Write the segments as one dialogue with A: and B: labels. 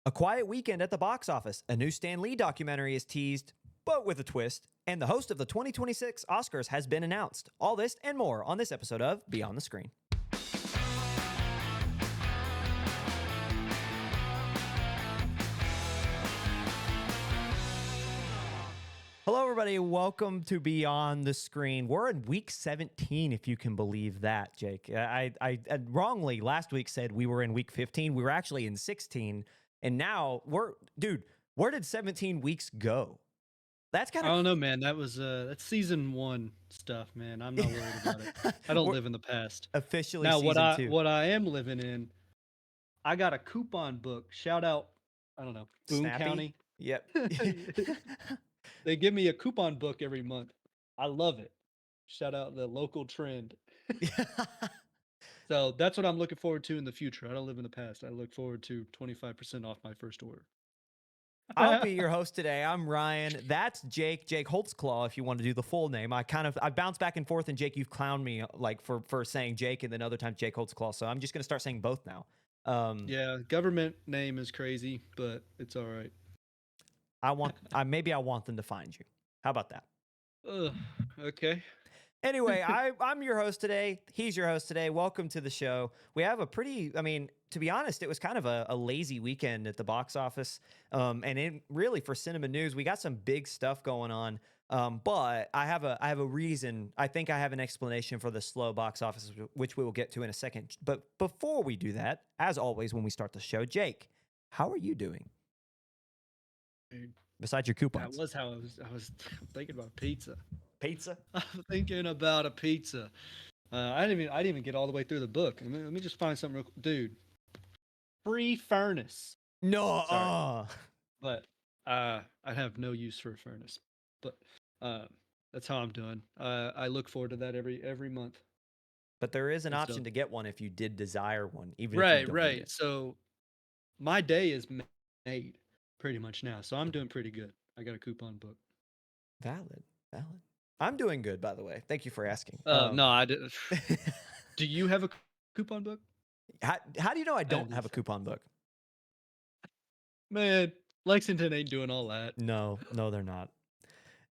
A: A quiet weekend at the box office. A new Stan Lee documentary is teased, but with a twist. And the host of the 2026 Oscars has been announced. All this and more on this episode of Beyond the Screen. Hello, everybody. Welcome to Beyond the Screen. We're in week 17, if you can believe that, Jake. I wrongly last week said we were in week 15. We were actually in 16. And now where did 17 weeks go? That's kind
B: I
A: of
B: don't know, man. That's season one stuff, man. I'm not worried about it. I don't
A: we're
B: live in the past.
A: officially
B: Now,
A: season 2.
B: what I am living in, I got a coupon book. Shout out, I don't know, Boone
A: Snappy?
B: County.
A: Yep.
B: They give me a coupon book every month. I love it. Shout out the local trend. So that's what I'm looking forward to in the future. I don't live in the past. I look forward to 25% off my first order.
A: I'll be your host today. I'm Ryan. That's Jake Holtzclaw, if you want to do the full name. I bounce back and forth, and Jake, you've clowned me like for saying Jake, and then other times Jake Holtzclaw. So I'm just gonna start saying both now.
B: Yeah, government name is crazy, but it's all right.
A: Maybe I want them to find you. How about that?
B: Ugh, okay.
A: Anyway, I'm your host today. He's your host today. Welcome to the show. We have a to be honest, it was kind of a lazy weekend at the box office. Really for cinema news, we got some big stuff going on. But I have a reason. I think I have an explanation for the slow box office, which we will get to in a second. But before we do that, as always, when we start the show, Jake, how are you doing? Besides your coupons.
B: That was how I was thinking about pizza.
A: Pizza?
B: I'm thinking about a pizza. I didn't even get all the way through the book. Let me just find something dude. Free furnace.
A: No.
B: Sorry. But I have no use for a furnace. But that's how I'm doing. I look forward to that every month.
A: But there is an
B: It's
A: option
B: dope.
A: to get one if you did desire one, even if you
B: Right,
A: don't need
B: right.
A: it.
B: So my day is made pretty much now. So I'm doing pretty good. I got a coupon book.
A: Valid. I'm doing good, by the way. Thank you for asking.
B: No, I didn't. Do you have a coupon book?
A: How do you know I don't have a coupon book?
B: Man, Lexington ain't doing all that.
A: No, they're not.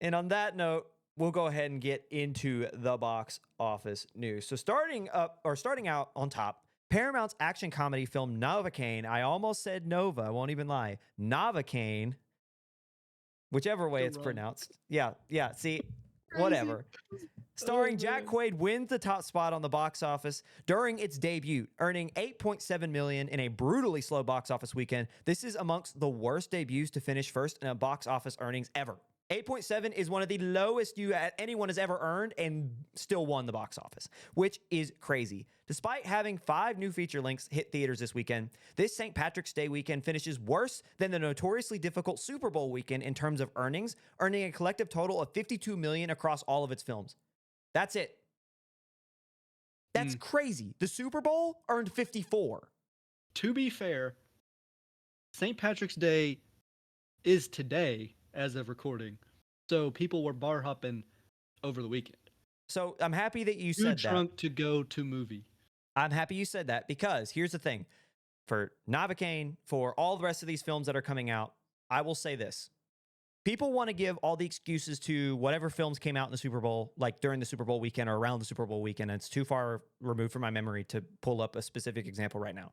A: And on that note, we'll go ahead and get into the box office news. So starting out on top, Paramount's action comedy film Novocaine. I almost said Nova. I won't even lie. Novocaine, whichever way it's pronounced. Yeah. See,
B: Crazy.
A: Whatever. Starring Jack Quaid wins the top spot on the box office during its debut, earning $8.7 million in a brutally slow box office weekend. This is amongst the worst debuts to finish first in a box office earnings ever. 8.7 is one of the lowest anyone has ever earned and still won the box office, which is crazy. Despite having 5 new feature lengths hit theaters this weekend, this St. Patrick's Day weekend finishes worse than the notoriously difficult Super Bowl weekend in terms of earnings, earning a collective total of $52 million across all of its films. That's it. That's crazy. The Super Bowl earned 54.
B: To be fair, St. Patrick's Day is today as of recording. So people were bar hopping over the weekend.
A: So I'm happy that you said that.
B: Drunk to go to movie.
A: I'm happy you said that because here's the thing. For Novocaine, for all the rest of these films that are coming out, I will say this. People want to give all the excuses to whatever films came out in the Super Bowl, like during the Super Bowl weekend or around the Super Bowl weekend. And it's too far removed from my memory to pull up a specific example right now.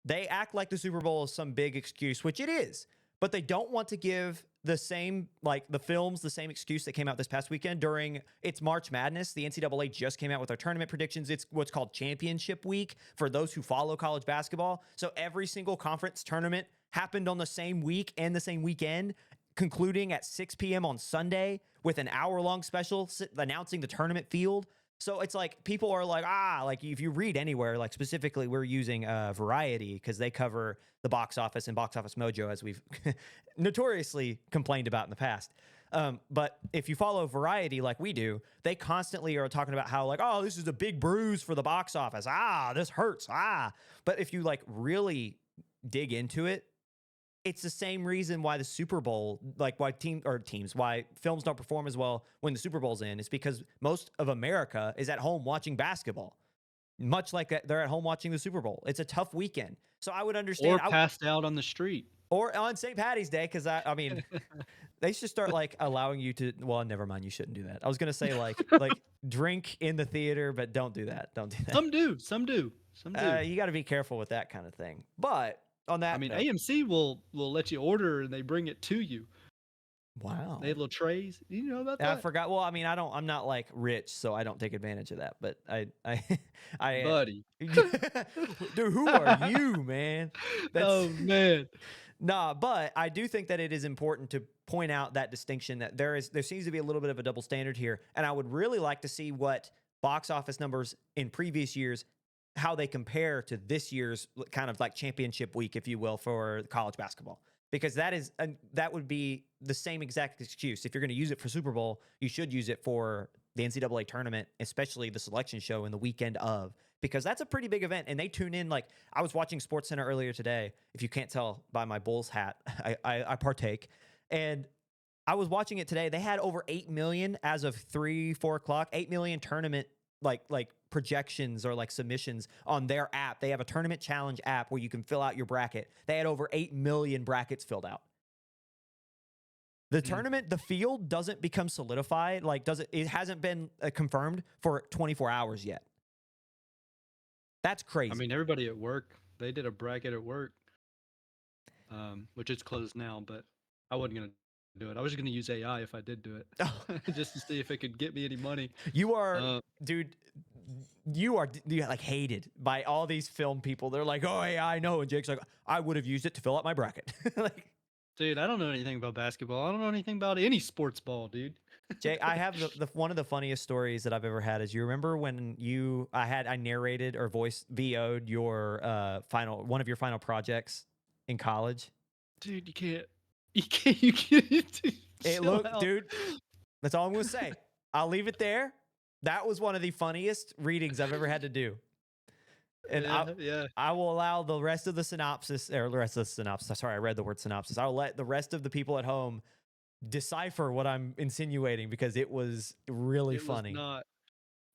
A: They act like the Super Bowl is some big excuse, which it is, but they don't want to give the same, like the films, the same excuse that came out this past weekend during its March Madness. The NCAA just came out with their tournament predictions. It's what's called championship week for those who follow college basketball. So every single conference tournament happened on the same week and the same weekend, concluding at 6 p.m. on Sunday with an hour-long special announcing the tournament field. So it's like people are like, like if you read anywhere, like specifically we're using Variety because they cover the box office and Box Office Mojo, as we've notoriously complained about in the past. But if you follow Variety like we do, they constantly are talking about how like, oh, this is a big bruise for the box office. This hurts. But if you like really dig into it, it's the same reason why the Super Bowl, like why why films don't perform as well when the Super Bowl's in. It's because most of America is at home watching basketball. much like they're at home watching the Super Bowl. It's a tough weekend. So I would understand.
B: Or passed out on the street.
A: Or on St. Patty's Day, because I mean, they should start like allowing you to. Well, never mind. You shouldn't do that. I was gonna say like drink in the theater, but don't do that. Don't do that.
B: Some do. Some do. Some do.
A: You got to be careful with that kind of thing. But on that
B: I mean,
A: note,
B: AMC will let you order and they bring it to you.
A: wow,
B: They have little trays. You know about
A: I
B: that?
A: forgot. Well, I mean, I'm not like rich, so I don't take advantage of that. But
B: Buddy.
A: dude, who are you, man? That's
B: Oh man.
A: nah. But I do think that it is important to point out that distinction that there seems to be a little bit of a double standard here, and I would really like to see what box office numbers in previous years, how they compare to this year's kind of like championship week, if you will, for college basketball. Because that would be the same exact excuse. If you're going to use it for Super Bowl, you should use it for the NCAA tournament, especially the selection show in the weekend of, because that's a pretty big event. And they tune in. Like, I was watching SportsCenter earlier today. If you can't tell by my Bulls hat, I partake. And I was watching it today. They had over 8 million as of 4 o'clock, 8 million tournament like projections or like submissions on their app. They have a tournament challenge app where you can fill out your bracket. They had over 8 million brackets filled out. The tournament, the field doesn't become solidified. Like, it hasn't been confirmed for 24 hours yet. That's crazy.
B: I mean, everybody at work, they did a bracket at work, which is closed now, but I wasn't going to do it. I was just going to use AI if I did do it, just to see if it could get me any money.
A: You are, dude, you are like hated by all these film people. They're like, oh, yeah, I know. And Jake's like, I would have used it to fill out my bracket. Like,
B: dude, I don't know anything about basketball. I don't know anything about any sports ball, dude.
A: Jake, I have the one of the funniest stories that I've ever had is, you remember when I narrated or VO'd your one of your final projects in college?
B: Dude, you can't.
A: It looked, dude, that's all I'm going to say. I'll leave it there. That was one of the funniest readings I've ever had to do. And I will allow the rest of the synopsis, or the rest of the synopsis. Sorry, I read the word synopsis. I'll let the rest of the people at home decipher what I'm insinuating, because it was really funny.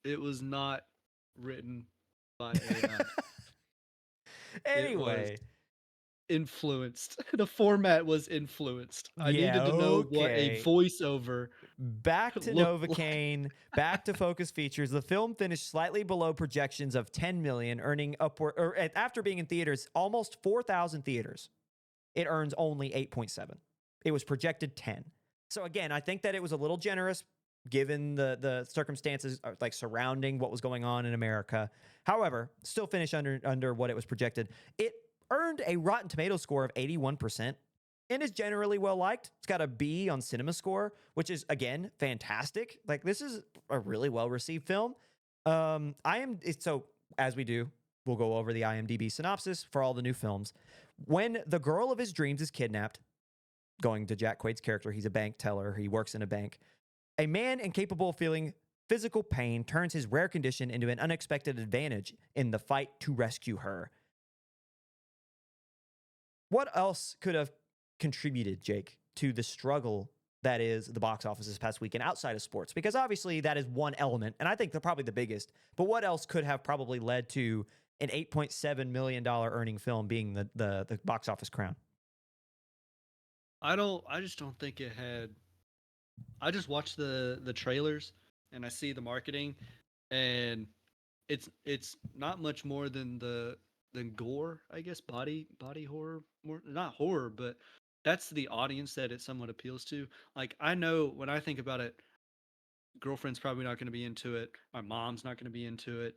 B: It was not written by AI.
A: Anyway.
B: Influenced. The format was influenced. I needed to know what a voiceover.
A: Back to Novocaine, back to Focus Features. The film finished slightly below projections of 10 million, earning upward, or after being in theaters, almost 4,000 theaters. It earns only 8.7. It was projected 10. So again, I think that it was a little generous given the circumstances like surrounding what was going on in America. However, still finished under what it was projected. It earned a Rotten Tomatoes score of 81% and is generally well liked. It's got a B on Cinema Score, which is, again, fantastic. Like, this is a really well received film. So as we do, we'll go over the IMDb synopsis for all the new films. When the girl of his dreams is kidnapped, going to Jack Quaid's character, he's a bank teller. He works in a bank. A man incapable of feeling physical pain turns his rare condition into an unexpected advantage in the fight to rescue her. What else could have contributed, Jake, to the struggle that is the box office this past weekend outside of sports? Because obviously that is one element, and I think they're probably the biggest. But what else could have probably led to an $8.7 million earning film being the box office crown?
B: I just don't think it had. I just watched the trailers and I see the marketing, and it's not much more than gore, I guess, body horror, more not horror, but that's the audience that it somewhat appeals to. Like, I know when I think about it, girlfriend's probably not going to be into it. My mom's not going to be into it.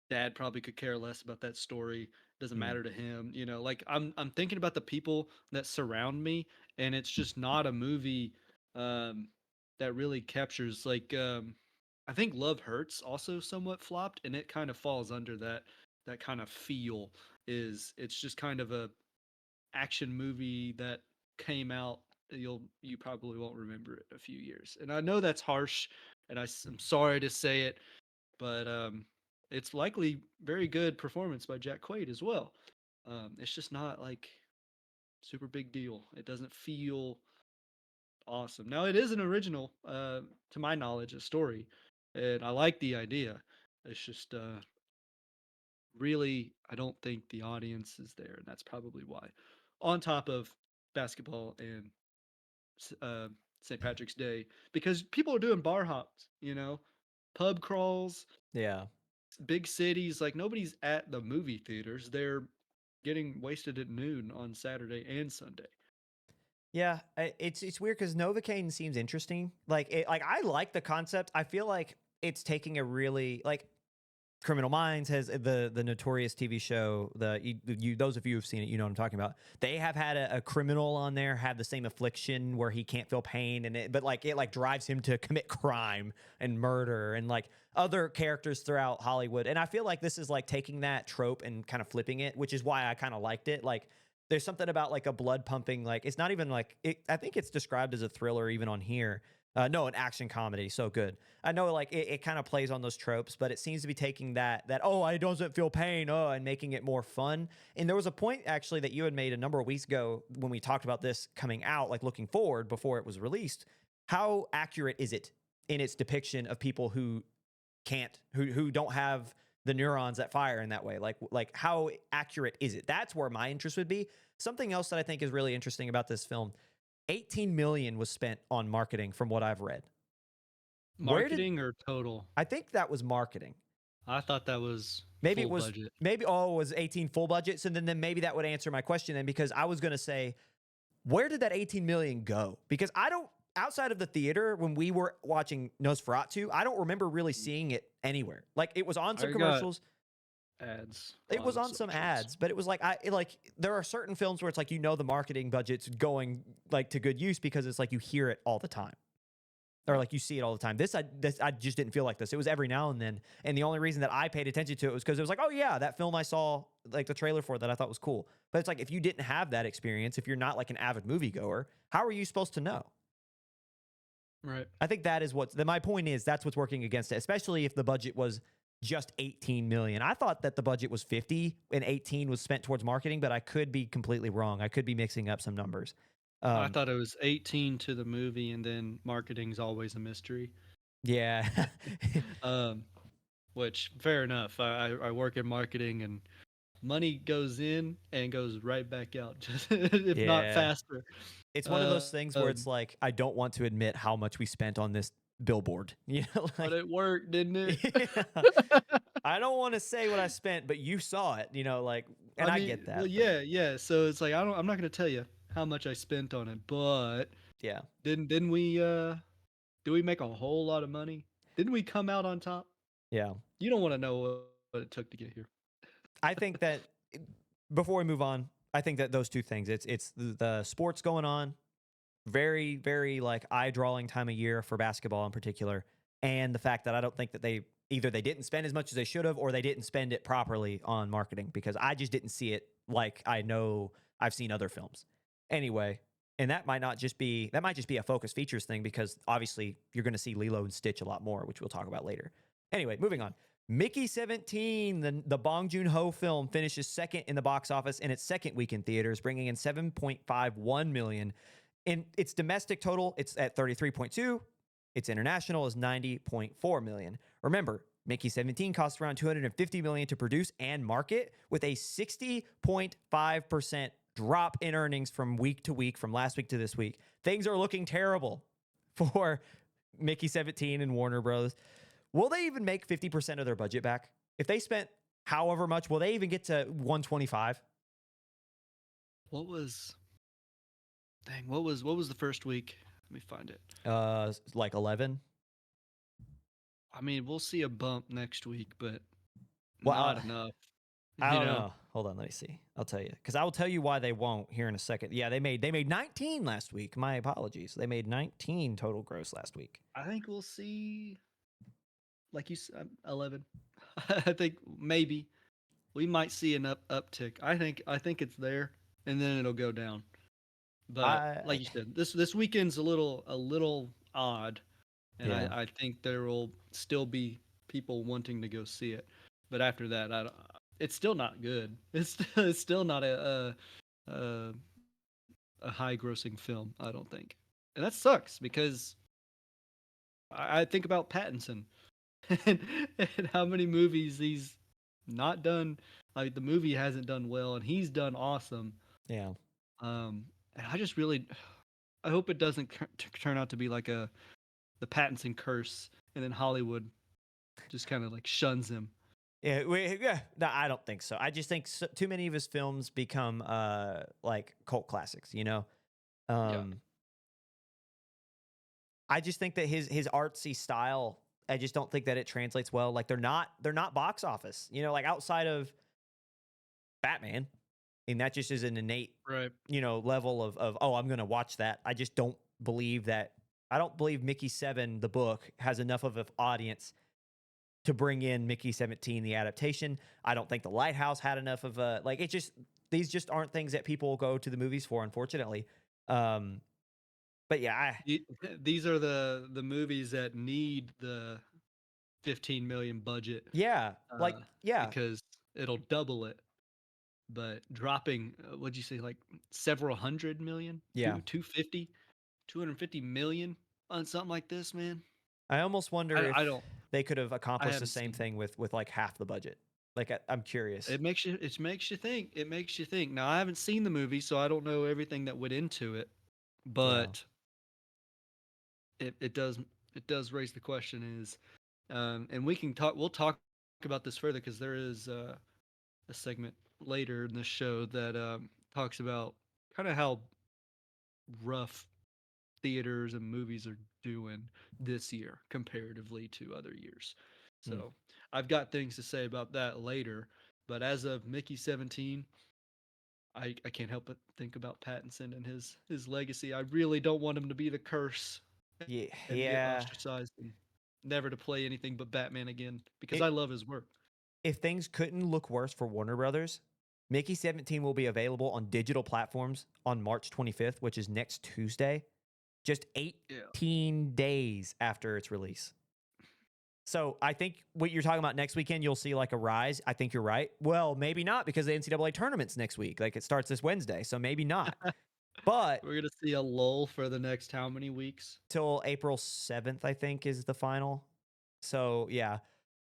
B: Dad probably could care less about that story. Doesn't matter to him. You know, like, I'm thinking about the people that surround me, and it's just not a movie that really captures, like, I think Love Hurts also somewhat flopped, and it kind of falls under that kind of feel. It's just kind of a action movie that came out. You probably won't remember it a few years, and I know that's harsh, and I'm sorry to say it, but it's likely very good performance by Jack Quaid as well. It's just not like super big deal. It doesn't feel awesome. Now, it is an original, to my knowledge, a story, and I like the idea. It's just really, I don't think the audience is there, and that's probably why. On top of basketball and uh, St. Patrick's Day, because people are doing bar hops, pub crawls,
A: Yeah.
B: big cities. Like nobody's at the movie theaters; they're getting wasted at noon on Saturday and Sunday.
A: Yeah, it's weird because Novocaine seems interesting. Like I like the concept. I feel like it's taking a really like Criminal Minds has the notorious TV show. Those of you who've seen it, you know what I'm talking about. They have had a criminal on there have the same affliction where he can't feel pain, but like it like drives him to commit crime and murder and like other characters throughout Hollywood. And I feel like this is like taking that trope and kind of flipping it, which is why I kind of liked it. Like there's something about like a blood pumping, like it's not even like it, I think it's described as a thriller even on here. No, an action comedy. So good. I know like it kind of plays on those tropes, but it seems to be taking that oh, I doesn't feel pain, oh, and making it more fun. And there was a point actually that you had made a number of weeks ago when we talked about this coming out, like looking forward before it was released. How accurate is it in its depiction of people who can't, who don't have the neurons that fire in that way? Like how accurate is it? That's where my interest would be. Something else that I think is really interesting about this film. 18 million was spent on marketing from what I've read. Where did
B: Marketing or total?
A: I think that was marketing?
B: I thought that was
A: Maybe it
B: full
A: was
B: budget.
A: maybe oh, it was 18 full budget. So then maybe that would answer my question then because I was going to say where did that 18 million go? Because I don't outside of the theater when we were watching Nosferatu, I don't remember really seeing it anywhere. Like it was on some
B: I got
A: commercials.
B: ads. A
A: It
B: lot
A: was
B: of
A: on some
B: socials.
A: ads, but it was like like there are certain films where it's like the marketing budget's going like to good use because it's like you hear it all the time. Or like you see it all the time. This I just didn't feel like this. It was every now and then, and the only reason that I paid attention to it was because it was like, oh yeah, that film I saw like the trailer for that I thought was cool. But it's like if you didn't have that experience, if you're not like an avid moviegoer, how are you supposed to know?
B: Right.
A: I think that is my point is that's what's working against it, especially if the budget was just 18 million. I thought that the budget was 50 and 18 was spent towards marketing, but I could be completely wrong. I could be mixing up some numbers.
B: I
A: Um,
B: thought it was 18 to the movie, and then marketing's always a mystery.
A: yeah.
B: Um, which fair enough. I work in marketing, and money goes in and goes right back out, just if not
A: Yeah.
B: faster.
A: It's one of
B: Uh,
A: those things where it's
B: um,
A: like I don't want to admit how much we spent on this billboard. You know,
B: but
A: like
B: it worked, didn't it?
A: yeah. I don't want to say what I spent, but you saw it, like and
B: I
A: I
B: mean,
A: get
B: well,
A: that, but
B: yeah. So it's like I'm not gonna tell you how much I spent on it, but
A: yeah.
B: didn't we did we make a whole lot of money? Didn't we come out on top?
A: Yeah.
B: You don't want to know what it took to get here.
A: I think that before we move on, I think that those two things, it's the sports going on, very very like eye-drawing time of year for basketball in particular, and the fact that I don't think that they didn't spend as much as they should have or they didn't spend it properly on marketing because I just didn't see it like I know I've seen other films. Anyway, and that might just be a focus features thing because obviously you're going to see Lilo and Stitch a lot more, which we'll talk about later. Anyway, moving on. Mickey 17, the Bong Joon-ho film, finishes second in the box office in its second week in theaters, bringing in 7.51 million. In its domestic total, it's at 33.2. Its international is 90.4 million. Remember, Mickey 17 costs around 250 million to produce and market, with a 60.5% drop in earnings from week to week, from last week to this week. Things are looking terrible for Mickey 17 and Warner Bros. Will they even make 50% of their budget back? If they spent however much, will they even get to 125?
B: What was what was the first week? Let me find it.
A: Like 11.
B: I mean, we'll see a bump next week, but
A: Well,
B: not enough.
A: I
B: You
A: don't
B: know,
A: know. Hold on, let me see. I'll tell you because I will tell you why they won't here in a second. Yeah, they made 19 last week. My apologies. They made 19 total gross last week.
B: I think we'll see, like you said, 11. I think maybe we might see an uptick. I think it's there, and then it'll go down. But
A: I
B: like you said, this weekend's a little odd, and
A: yeah.
B: I think there will still be people wanting to go see it. But after that, it's still not good. It's still not a a high grossing film. I don't think, and that sucks because I think about Pattinson and how many movies not done like the movie hasn't done well, and he's done awesome.
A: Yeah.
B: And I just really, I hope it doesn't turn out to be like the Pattinson curse, and then Hollywood just kind of like shuns him.
A: Yeah, no, I don't think so. I just think too many of his films become like cult classics, you know?
B: Yeah.
A: Um I just think that his artsy style, I just don't think that it translates well. Like they're not box office, you know, like outside of Batman. And that just is an innate,
B: Right.
A: you know, level of oh, I'm gonna watch that. I just don't believe that. I don't believe Mickey 7, the book, has enough of an audience to bring in Mickey 17, the adaptation. I don't think The Lighthouse had enough of a like. It just these just aren't things that people go to the movies for, unfortunately. Um, but yeah,
B: These are the movies that need the 15 million budget,
A: yeah, like yeah,
B: because it'll double it. But dropping, what'd you say, like several hundred million,
A: yeah.
B: 250 million on something like this, man.
A: I almost wonder
B: I
A: if
B: don't,
A: they could have
B: I
A: accomplished the
B: haven't
A: same
B: seen it.
A: thing with like half the budget. Like I'm curious.
B: It makes you think. It makes you think. Now I haven't seen the movie, so I don't know everything that went into it,
A: Yeah.
B: but it does raise the question is, and we'll talk about this further because there is a segment later in the show that talks about kind of how rough theaters and movies are doing this year comparatively to other years.
A: Hmm.
B: So I've got things to say about that later. But as of Mickey 17, I can't help but think about Pattinson and his legacy. I really don't want him to be the curse
A: Yeah,
B: and get
A: yeah.
B: ostracized and never to play anything but Batman again because
A: It
B: I love his work.
A: if things couldn't look worse for Warner Brothers, Mickey 17 will be available on digital platforms on March 25th, which is next Tuesday, just
B: Yeah.
A: 18 days after its release. So I think what you're talking about next weekend, you'll see like a rise. I think you're right. Well, maybe not because the NCAA tournament's next week. Like it starts this Wednesday. So maybe not. But
B: We're gonna see a lull for the next how many weeks?
A: till April 7th, I think, is the final. So yeah.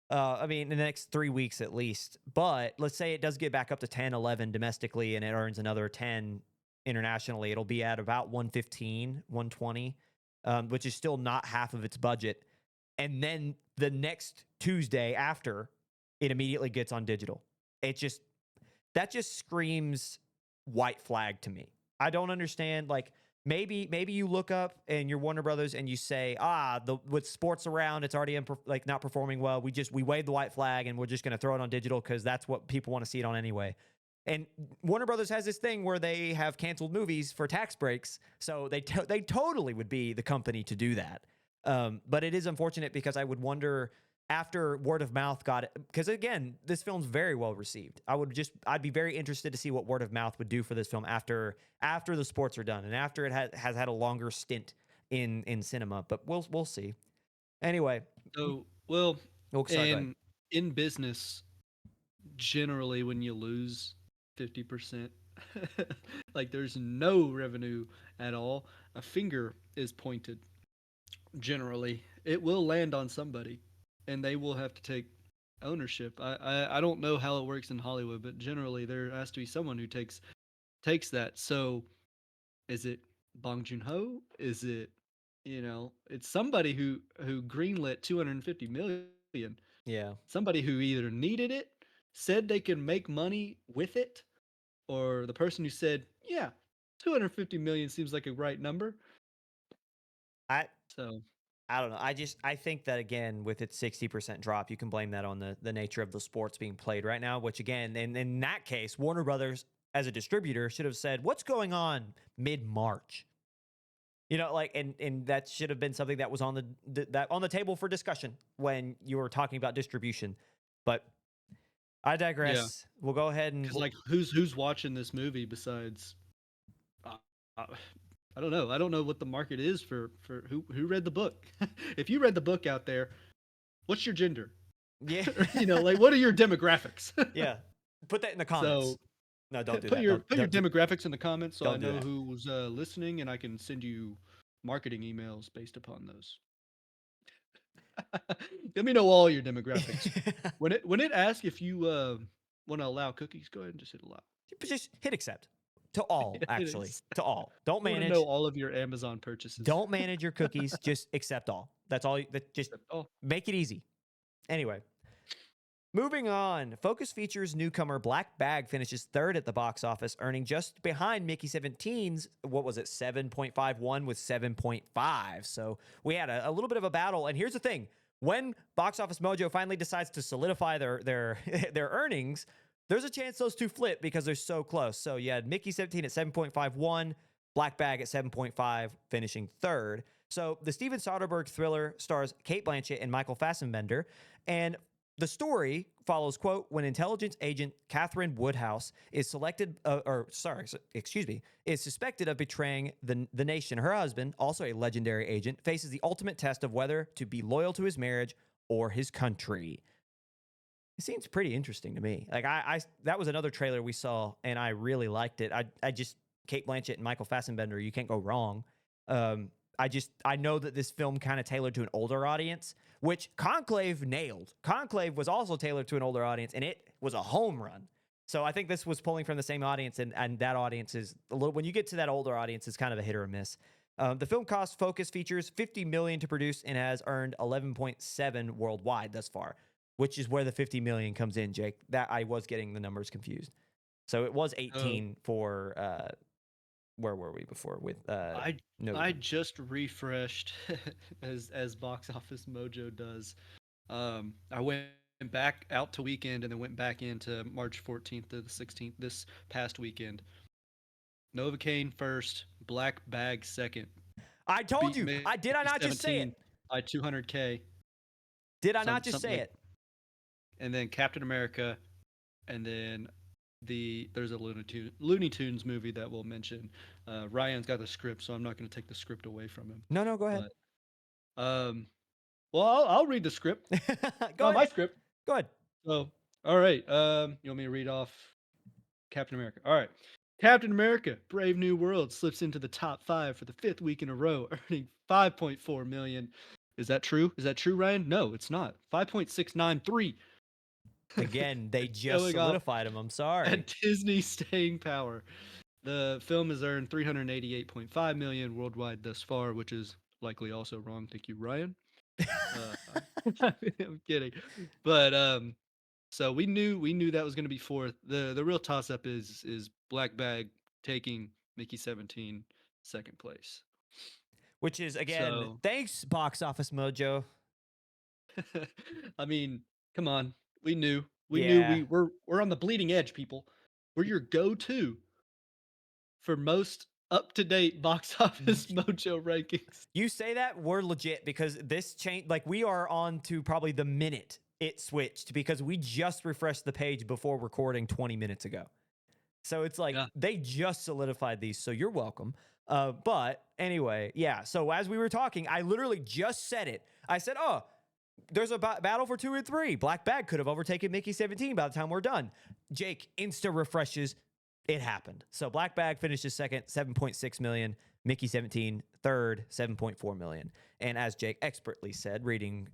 A: I mean, in the next 3 weeks at least. But let's say it does get back up to 10, 11 domestically and it earns another 10 internationally. It'll be at about 115, 120, which is still not half of its budget. And then the next Tuesday after, it immediately gets on digital. It just, that just screams white flag to me. I don't understand. Like maybe you look up and you're Warner Brothers and you say, the with sports around, it's already like not performing well. We wave the white flag and we're just going to throw it on digital because that's what people want to see it on anyway. And Warner Brothers has this thing where they have canceled movies for tax breaks, so they totally would be the company to do that. But it is unfortunate because I would wonder after word of mouth got it, because again, this film's very well received. I'd be very interested to see what word of mouth would do for this film after the sports are done and after it has had a longer stint in cinema. But we'll see. Anyway,
B: So, well,
A: oh, sorry, go ahead.
B: in business, generally when you lose 50%, like there's no revenue at all, a finger is pointed. Generally, it will land on somebody, and they will have to take ownership. I don't know how it works in Hollywood, but generally there has to be someone who takes that. So, is it Bong Joon Ho? Is it, it's somebody who greenlit 250 million.
A: Yeah.
B: Somebody who either needed it, said they can make money with it, or the person who said, "Yeah, 250 million seems like a right number."
A: I
B: So,
A: I don't know. I think that again with its 60% drop, you can blame that on the nature of the sports being played right now, which again, in that case, Warner Brothers as a distributor should have said, "What's going on mid-March?" You know, like and that should have been something that was on that on the table for discussion when you were talking about distribution. But I
B: yeah,
A: digress. We'll go ahead and
B: cuz like who's watching this movie besides uh, uh, I don't know. I don't know what the market is for who read the book. If you read the book out there, what's your gender?
A: yeah.
B: Like what are your demographics?
A: Yeah. Put that in the comments.
B: So
A: No, don't do
B: put
A: that.
B: your
A: Don't do,
B: demographics in the comments so I
A: don't do
B: know
A: that.
B: who's listening and I can send you marketing emails based upon those. Let me know all your demographics. When it asks if you want to allow cookies, go ahead and just hit allow.
A: Just hit accept. To all,
B: It
A: actually.
B: is.
A: To all. Don't
B: I want to know
A: manage.
B: all of your Amazon purchases.
A: Don't manage your cookies. Just accept all. That's all. Just
B: Oh,
A: make it easy. Anyway, moving on. Focus Features newcomer Black Bag finishes third at the box office, earning just behind Mickey 17's, what was it, 7.51 with 7.5. So we had a little bit of a battle. And here's the thing. When Box Office Mojo finally decides to solidify their their earnings, there's a chance those two flip because they're so close. So you had Mickey 17 at 7.51, Black Bag at 7.5, finishing third. So the Steven Soderbergh thriller stars Kate Blanchett and Michael Fassbender, and the story follows, quote, when intelligence agent Catherine Woodhouse is is suspected of betraying the nation. Her husband, also a legendary agent, faces the ultimate test of whether to be loyal to his marriage or his country. It seems pretty interesting to me. Like I that was another trailer we saw, and I really liked it. I just Kate Blanchett and Michael Fassbender, you can't go wrong. I know that this film kind of tailored to an older audience, which Conclave nailed. Conclave was also tailored to an older audience, and it was a home run. So I think this was pulling from the same audience, and that audience is a little. When you get to that older audience, it's kind of a hit or a miss. The film cost Focus Features $50 million to produce and has earned 11.7 worldwide thus far, which is where the 50 million comes in, Jake. That I was getting the numbers confused. So it was 18 for where were we before with
B: I just refreshed as Box Office Mojo does. I went back out to weekend and then went back into March 14th to the 16th this past weekend. Novocaine first, Black Bag second.
A: I told
B: Beat
A: you.
B: Mickey
A: Did I not just say
B: 17
A: it?
B: by 200K.
A: Did I not just say it?
B: And then Captain America, and then there's a Looney Tunes movie that we'll mention. Ryan's got the script, so I'm not going to take the script away from him.
A: No, go ahead.
B: But, well, I'll read the script.
A: Go ahead.
B: My script.
A: Go ahead.
B: So, all right. You want me to read off Captain America? All right. Captain America: Brave New World slips into the top 5 for the 5th week in a row, earning 5.4 million. Is that true? Is that true, Ryan? No, it's not. 5.693.
A: Again, they just solidified him. I'm sorry.
B: At Disney staying power. The film has earned 388.5 million worldwide thus far, which is likely also wrong. Thank you, Ryan. I'm kidding. But so we knew that was going to be fourth. The real toss up is Black Bag taking Mickey 17 second place.
A: Which is again, thanks Box Office Mojo.
B: I mean, come on. We knew we're on the bleeding edge, people. We're your go-to for most up-to-date Box Office Mojo rankings.
A: You say that, we're legit because this change, like we are on to probably the minute it switched because we just refreshed the page before recording 20 minutes ago. So it's like they just solidified these, so you're welcome. But anyway, yeah. So as we were talking, I literally just said it. I said, oh, there's a battle for 2 and 3. Black Bag could have overtaken Mickey 17 by the time we're done. Jake insta refreshes. It happened. So Black Bag finishes second, 7.6 million. Mickey 17 third, 7.4 million. And as Jake expertly said, reading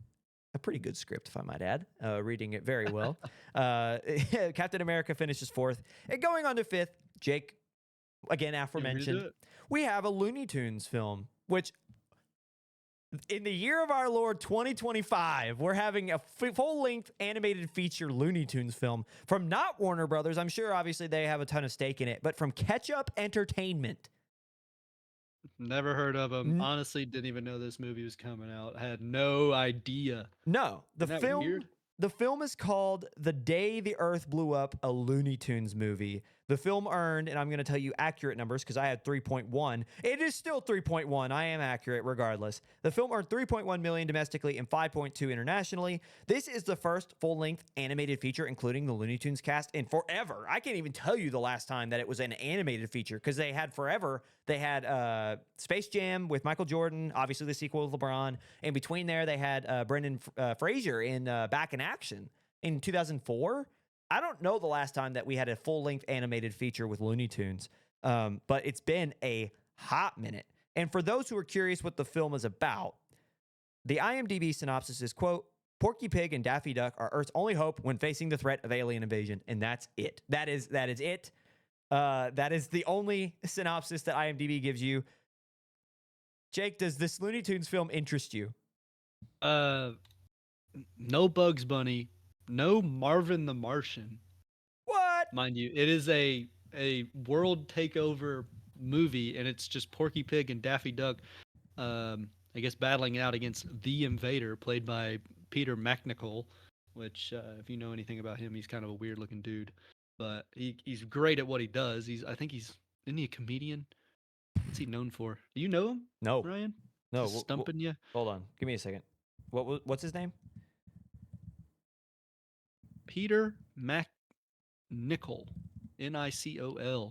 A: a pretty good script, if I might add, reading it very well. Captain America finishes fourth. And going on to fifth, Jake, again aforementioned, we have a Looney Tunes film, which in the year of our Lord 2025, we're having a full-length animated feature Looney Tunes film from not Warner Brothers. I'm sure, obviously, they have a ton of stake in it, but from Ketchup Entertainment.
B: Never heard of them. Honestly, didn't even know this movie was coming out. I had no idea.
A: No, the film is called The Day the Earth Blew Up, a Looney Tunes movie. The film earned, and I'm going to tell you accurate numbers because I had 3.1. It is still 3.1. I am accurate regardless. The film earned 3.1 million domestically and 5.2 internationally. This is the first full-length animated feature, including the Looney Tunes cast, in forever. I can't even tell you the last time that it was an animated feature because they had forever. They had Space Jam with Michael Jordan, obviously the sequel with LeBron. In between there, they had Brendan Fraser in Back in Action in 2004. I don't know the last time that we had a full-length animated feature with Looney Tunes, but it's been a hot minute. And for those who are curious what the film is about, The IMDb synopsis is, quote, Porky Pig and Daffy Duck are Earth's only hope when facing the threat of alien invasion. And that's it. That is it. That is the only synopsis that IMDb gives you. Jake, does this Looney Tunes film interest you?
B: No Bugs Bunny, no Marvin the Martian.
A: What?
B: Mind you, it is a world takeover movie, and it's just Porky Pig and Daffy Duck, I guess battling out against the Invader, played by Peter McNichol. Which, if you know anything about him, he's kind of a weird looking dude, but he's great at what he does. Isn't he a comedian? What's he known for? Do you know him,
A: No.
B: Ryan?
A: No.
B: Just stumping you.
A: Hold on. Give me a second. What's his name?
B: Peter McNichol. Nicol. MacNicol.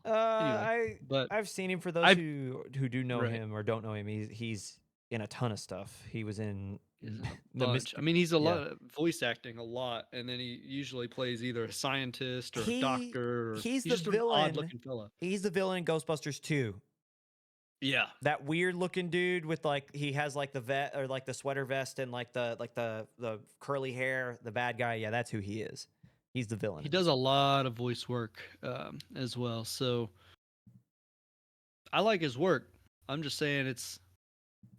B: Anyway, but
A: I've seen him. For those
B: I've-
A: who do know
B: Right.
A: him or don't know him, he's in a ton of stuff. He was in
B: Is a
A: the
B: bunch. I mean, he's a
A: yeah.
B: lot of voice acting a lot, and then he usually plays either a scientist or a doctor. Or,
A: He's the
B: just an
A: villain.
B: odd-looking fella.
A: He's the villain in Ghostbusters 2.
B: Yeah,
A: That weird looking dude with he has like the vet or like the sweater vest and like the curly hair, the bad guy. Yeah, that's who he is. He's the villain.
B: he does a lot of voice work as well. So I like his work. I'm just saying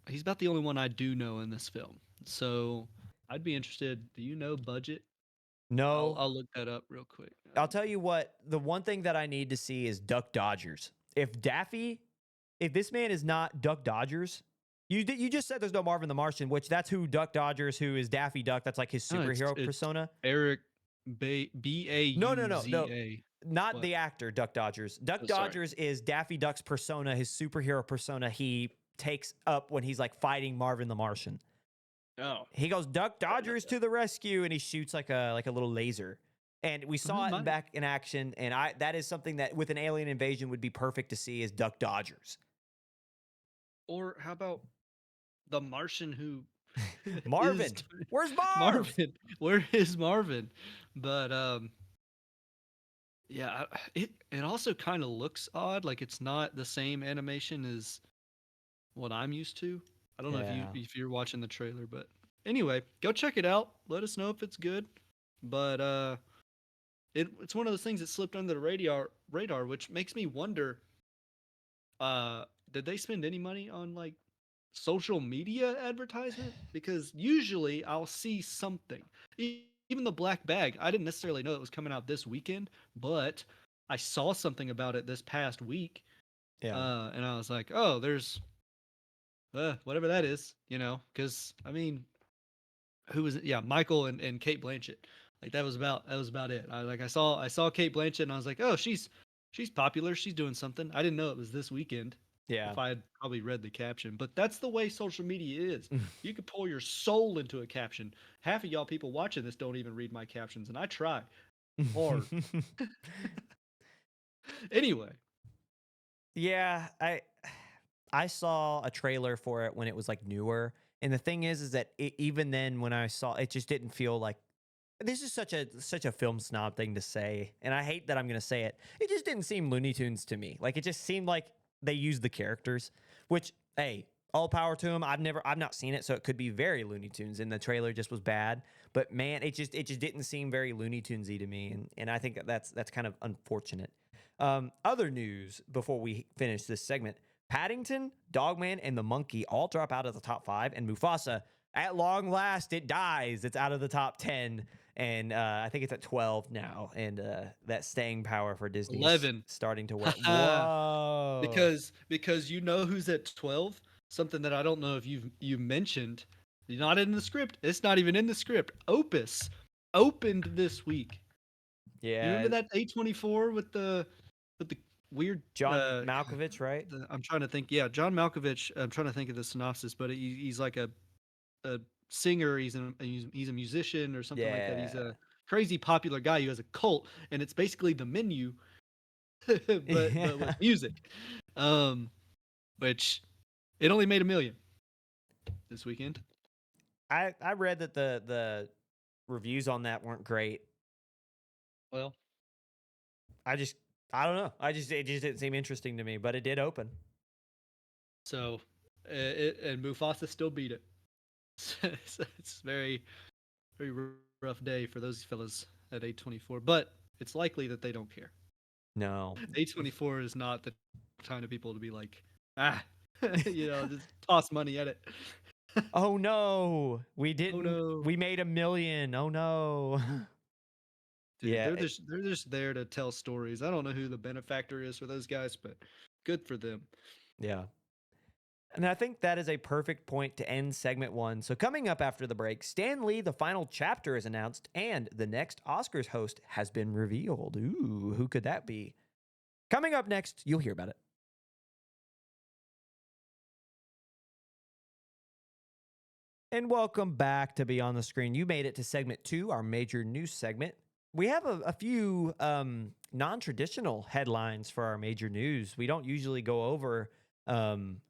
B: he's about the only one I do know in this film. So I'd be interested. Do you know budget?
A: No,
B: I'll look that up real quick.
A: I'll tell you what. The one thing that I need to see is Duck Dodgers. If this man is not Duck Dodgers, you just said there's no Marvin the Martian, which that's who Duck Dodgers, who is Daffy Duck. That's like his
B: No,
A: superhero
B: it's
A: persona.
B: Eric Bauza.
A: No. Not
B: What?
A: the actor Duck Dodgers. Duck
B: Oh, sorry.
A: Dodgers is Daffy Duck's persona, his superhero persona he takes up when he's like fighting Marvin the Martian.
B: Oh,
A: He goes, Duck Dodgers to the rescue, and he shoots like a little laser. And we saw it back in action, and that is something that with an alien invasion would be perfect to see is Duck Dodgers.
B: or how about the Martian who
A: Marvin, where's Marv?
B: Marvin? Where is Marvin? But yeah, it also kind of looks odd. Like it's not the same animation as what I'm used to. I don't know
A: Yeah.
B: if you're watching the trailer, but anyway, go check it out. Let us know if it's good. But it's one of those things that slipped under the radar, which makes me wonder. Did they spend any money on like social media advertisement? Because usually I'll see something. Even the black bag, I didn't necessarily know it was coming out this weekend, but I saw something about it this past week.
A: Yeah.
B: And I was like, oh, there's whatever that is, because I mean, who was it? Yeah, Michael and Kate Blanchett. Like that was about it. I saw Kate Blanchett and I was like, oh, she's popular. She's doing something. I didn't know it was this weekend.
A: Yeah.
B: If I had probably read the caption, but that's the way social media is. You could pour your soul into a caption. Half of y'all people watching this don't even read my captions, and I try hard. Anyway,
A: yeah, I saw a trailer for it when it was like newer, and the thing is that even then when I saw it, just didn't feel like this is such a film snob thing to say, and I hate that I'm gonna say it. It just didn't seem Looney Tunes to me. Like it just seemed like they used the characters, which hey, all power to them. I've not seen it, so it could be very Looney Tunes, and the trailer just was bad. But man, it just didn't seem very Looney Tunesy to me, and I think that's kind of unfortunate. Other news before we finish this segment: Paddington, Dogman, and the Monkey all drop out of the top 5, and Mufasa, at long last, it dies. It's out of the top 10. And I think it's at 12 now, and that staying power for Disney
B: 11
A: is starting to work. Whoa!
B: because you know who's at 12. Something that I don't know if you mentioned. Not in the script. It's not even in the script. Opus opened this week.
A: Yeah,
B: You remember that A24 with the weird
A: John Malkovich, right?
B: I'm trying to think. Yeah, John Malkovich. I'm trying to think of the synopsis, but he's like a singer. He's a musician or something like that. He's a crazy popular guy who has a cult, and it's basically The Menu, but with music. Which it only made $1 million this weekend.
A: I read that the reviews on that weren't great.
B: Well,
A: I don't know. It just didn't seem interesting to me, but it did open.
B: so and Mufasa still beat it. So it's very rough day for those fellas at A24, but it's likely that they don't care.
A: No.
B: A24 is not the kind of people to be like, ah, just toss money at it.
A: Oh no, we
B: Oh
A: didn't.
B: no,
A: We made 1 million. Oh no.
B: dude,
A: Yeah,
B: they're just there to tell stories. I don't know who the benefactor is for those guys, but good for them.
A: yeah. And I think that is a perfect point to end segment one. So, coming up after the break, Stan Lee, the final chapter is announced, and the next Oscars host has been revealed. Ooh, who could that be? Coming up next, you'll hear about it. And welcome back to Beyond the Screen. You made it to segment two, our major news segment. We have a few non traditional headlines for our major news. We don't usually go over um,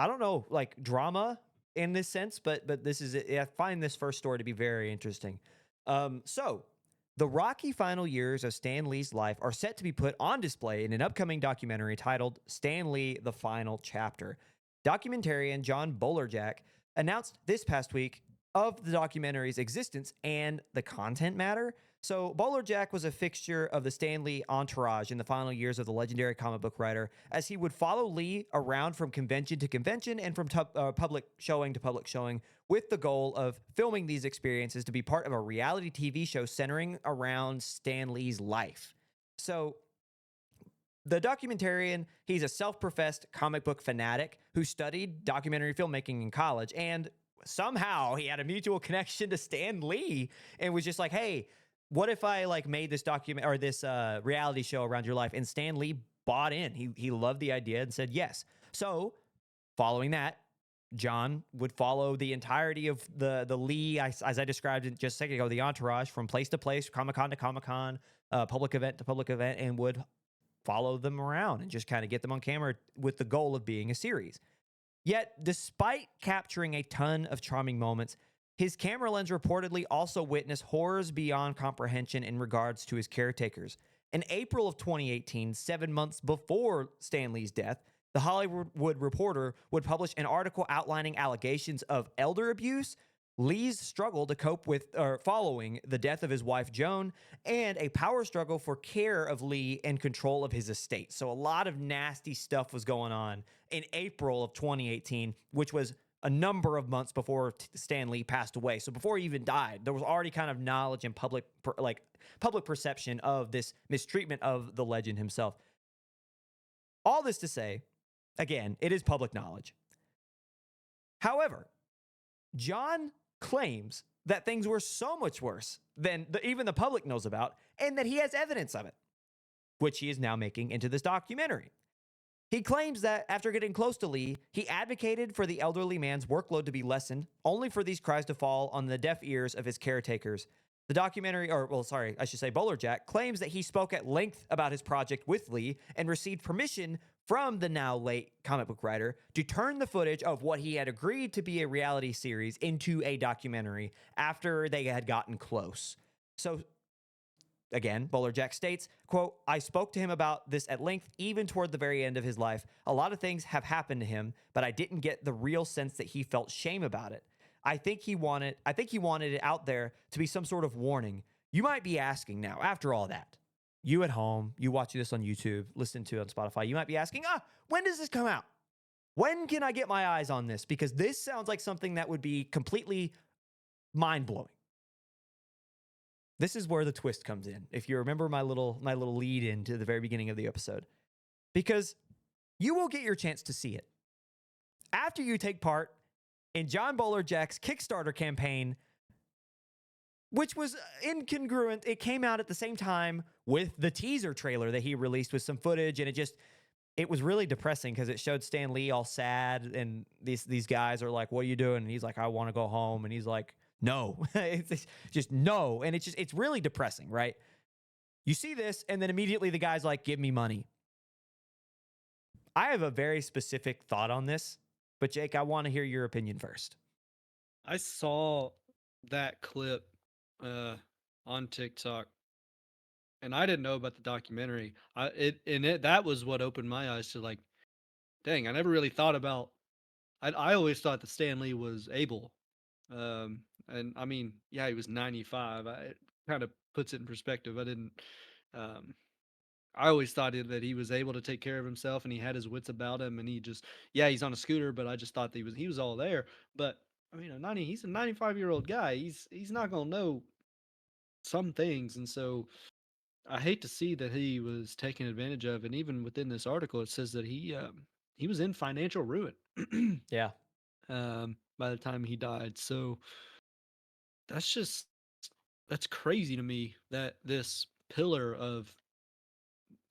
A: I don't know, like drama in this sense, but this is I find this first story to be very interesting. So the rocky final years of Stan Lee's life are set to be put on display in an upcoming documentary titled Stan Lee: The Final Chapter. Documentarian John Bolerjack announced this past week of the documentary's existence and the content matter. So, Bowler Jack was a fixture of the Stan Lee entourage in the final years of the legendary comic book writer, as he would follow Lee around from convention to convention and from public showing to public showing, with the goal of filming these experiences to be part of a reality TV show centering around Stan Lee's life. So, the documentarian, he's a self-professed comic book fanatic who studied documentary filmmaking in college, and somehow he had a mutual connection to Stan Lee and was just like, hey, what if I like made this document or this reality show around your life? And Stan Lee bought in. He loved the idea and said yes. So following that, John would follow the entirety of the Lee, as I described it just a second ago, the entourage from place to place, Comic Con to Comic Con, public event to public event, and would follow them around and just kind of get them on camera with the goal of being a series. Yet, despite capturing a ton of charming moments, his camera lens reportedly also witnessed horrors beyond comprehension in regards to his caretakers. In April of 2018, 7 months before Stan Lee's death, the Hollywood Reporter would publish an article outlining allegations of elder abuse, Lee's struggle to cope with following the death of his wife Joan, and a power struggle for care of Lee and control of his estate. So a lot of nasty stuff was going on in April of 2018, which was a number of months before Stan Lee passed away. So before he even died, there was already kind of knowledge and public perception of this mistreatment of the legend himself. All this to say, again, it is public knowledge. However, John claims that things were so much worse than even the public knows about, and that he has evidence of it, which he is now making into this documentary. He claims that after getting close to Lee, he advocated for the elderly man's workload to be lessened, only for these cries to fall on the deaf ears of his caretakers. The documentary, Bolerjack, claims that he spoke at length about his project with Lee and received permission from the now late comic book writer to turn the footage of what he had agreed to be a reality series into a documentary after they had gotten close. So, again, Bolerjack states, quote, I spoke to him about this at length, even toward the very end of his life. A lot of things have happened to him, but I didn't get the real sense that he felt shame about it. I think he wanted it out there to be some sort of warning. You might be asking now, after all that, you at home, you watching this on YouTube, listen to it on Spotify, you might be asking, when does this come out? When can I get my eyes on this? Because this sounds like something that would be completely mind-blowing. This is where the twist comes in. If you remember my little lead into the very beginning of the episode, because you will get your chance to see it after you take part in John Bolerjack's Kickstarter campaign, which was incongruent. It came out at the same time with the teaser trailer that he released with some footage, and it was really depressing because it showed Stan Lee all sad, and these guys are like, "What are you doing?" And he's like, "I want to go home," and he's like, no, it's just no. And it's really depressing, right? You see this, and then immediately the guy's like, give me money. I have a very specific thought on this, but Jake, I want to hear your opinion first.
B: I saw that clip on TikTok, and I didn't know about the documentary. That was what opened my eyes to like, dang, I never really thought about I always thought that Stan Lee was able. And I mean, yeah, he was 95. It kind of puts it in perspective. Um, I always thought that he was able to take care of himself and he had his wits about him and he just, yeah, he's on a scooter, but I just thought that he was all there. But I mean, he's a 95-year-old guy. He's not gonna know some things, and so I hate to see that he was taken advantage of. And even within this article, it says that he was in financial ruin
A: Yeah.
B: by the time he died. So that's just that's crazy to me that this pillar of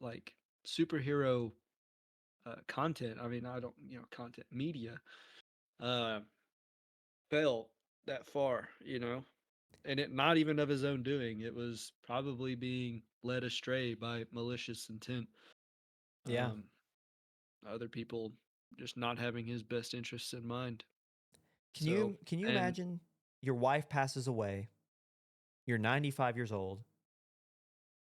B: like superhero content. I mean, I don't, content media uh, fell that far, and it not even of his own doing. It was probably being led astray by malicious intent.
A: Yeah.
B: Um, Other people just not having his best interests in mind.
A: Can
B: So,
A: you
B: and
A: imagine your wife passes away, you're 95 years old,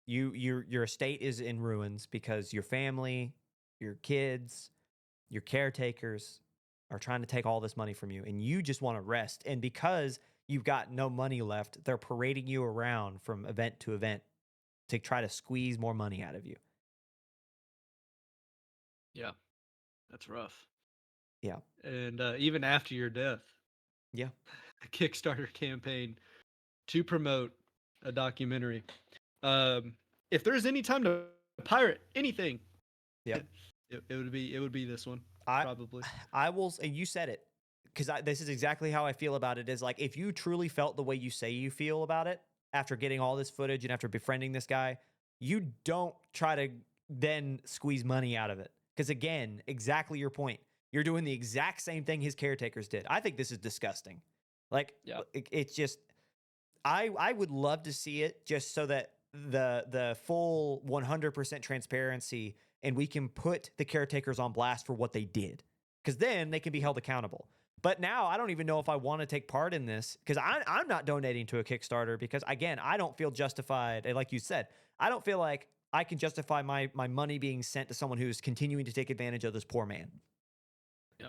A: your estate is in ruins because your family, your kids, your caretakers are trying to take all this money from you and you just want to rest. And because you've got no money left, they're parading you around from event to event to try to squeeze more money out of you.
B: yeah, that's rough.
A: Yeah.
B: And even after your death,
A: Yeah.
B: a Kickstarter campaign to promote a documentary. Um, if there's any time to pirate anything,
A: Yep.
B: it would be this one
A: I
B: probably.
A: I will and you said it because this is exactly how I feel about it is like if you truly felt the way you say you feel about it after getting all this footage and after befriending this guy, you don't try to then squeeze money out of it. Because again, exactly your point. You're doing the exact same thing his caretakers did. I think this is disgusting. Like
B: Yeah.
A: it's just I would love to see it just so that the full 100% transparency and we can put the caretakers on blast for what they did because then they can be held accountable. But now I don't even know if I want to take part in this because I'm not donating to a Kickstarter because again I don't feel justified. And like you said, I don't feel like I can justify my money being sent to someone who's continuing to take advantage of this poor man.
B: Yeah.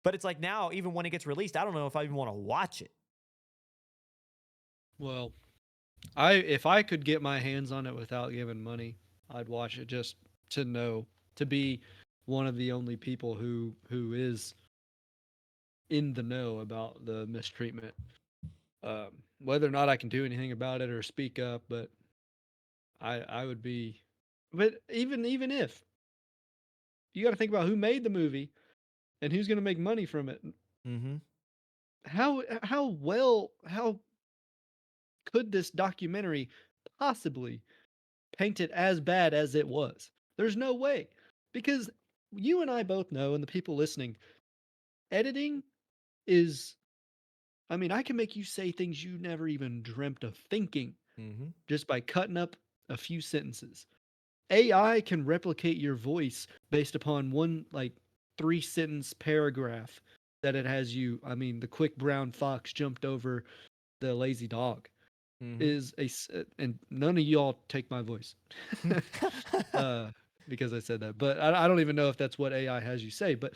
A: But it's like now even when it gets released, I don't know if I even want to watch it.
B: Well, I if I could get my hands on it without giving money, I'd watch it just to know to be one of the only people who is in the know about the mistreatment. Whether or not I can do anything about it or speak up, but I would be. But even if you got to think about who made the movie and who's going to make money from it.
A: Mm-hmm.
B: How could this documentary possibly paint it as bad as it was? There's no way. Because you and I both know, and the people listening, editing is, I mean, I can make you say things you never even dreamt of thinking
A: Mm-hmm.
B: just by cutting up a few sentences. AI can replicate your voice based upon one, like, 3 sentence paragraph that it has you. I mean, the quick brown fox jumped over the lazy dog
A: Mm-hmm.
B: is and none of y'all take my voice uh, because I said that, but I don't even know if that's what AI has you say. But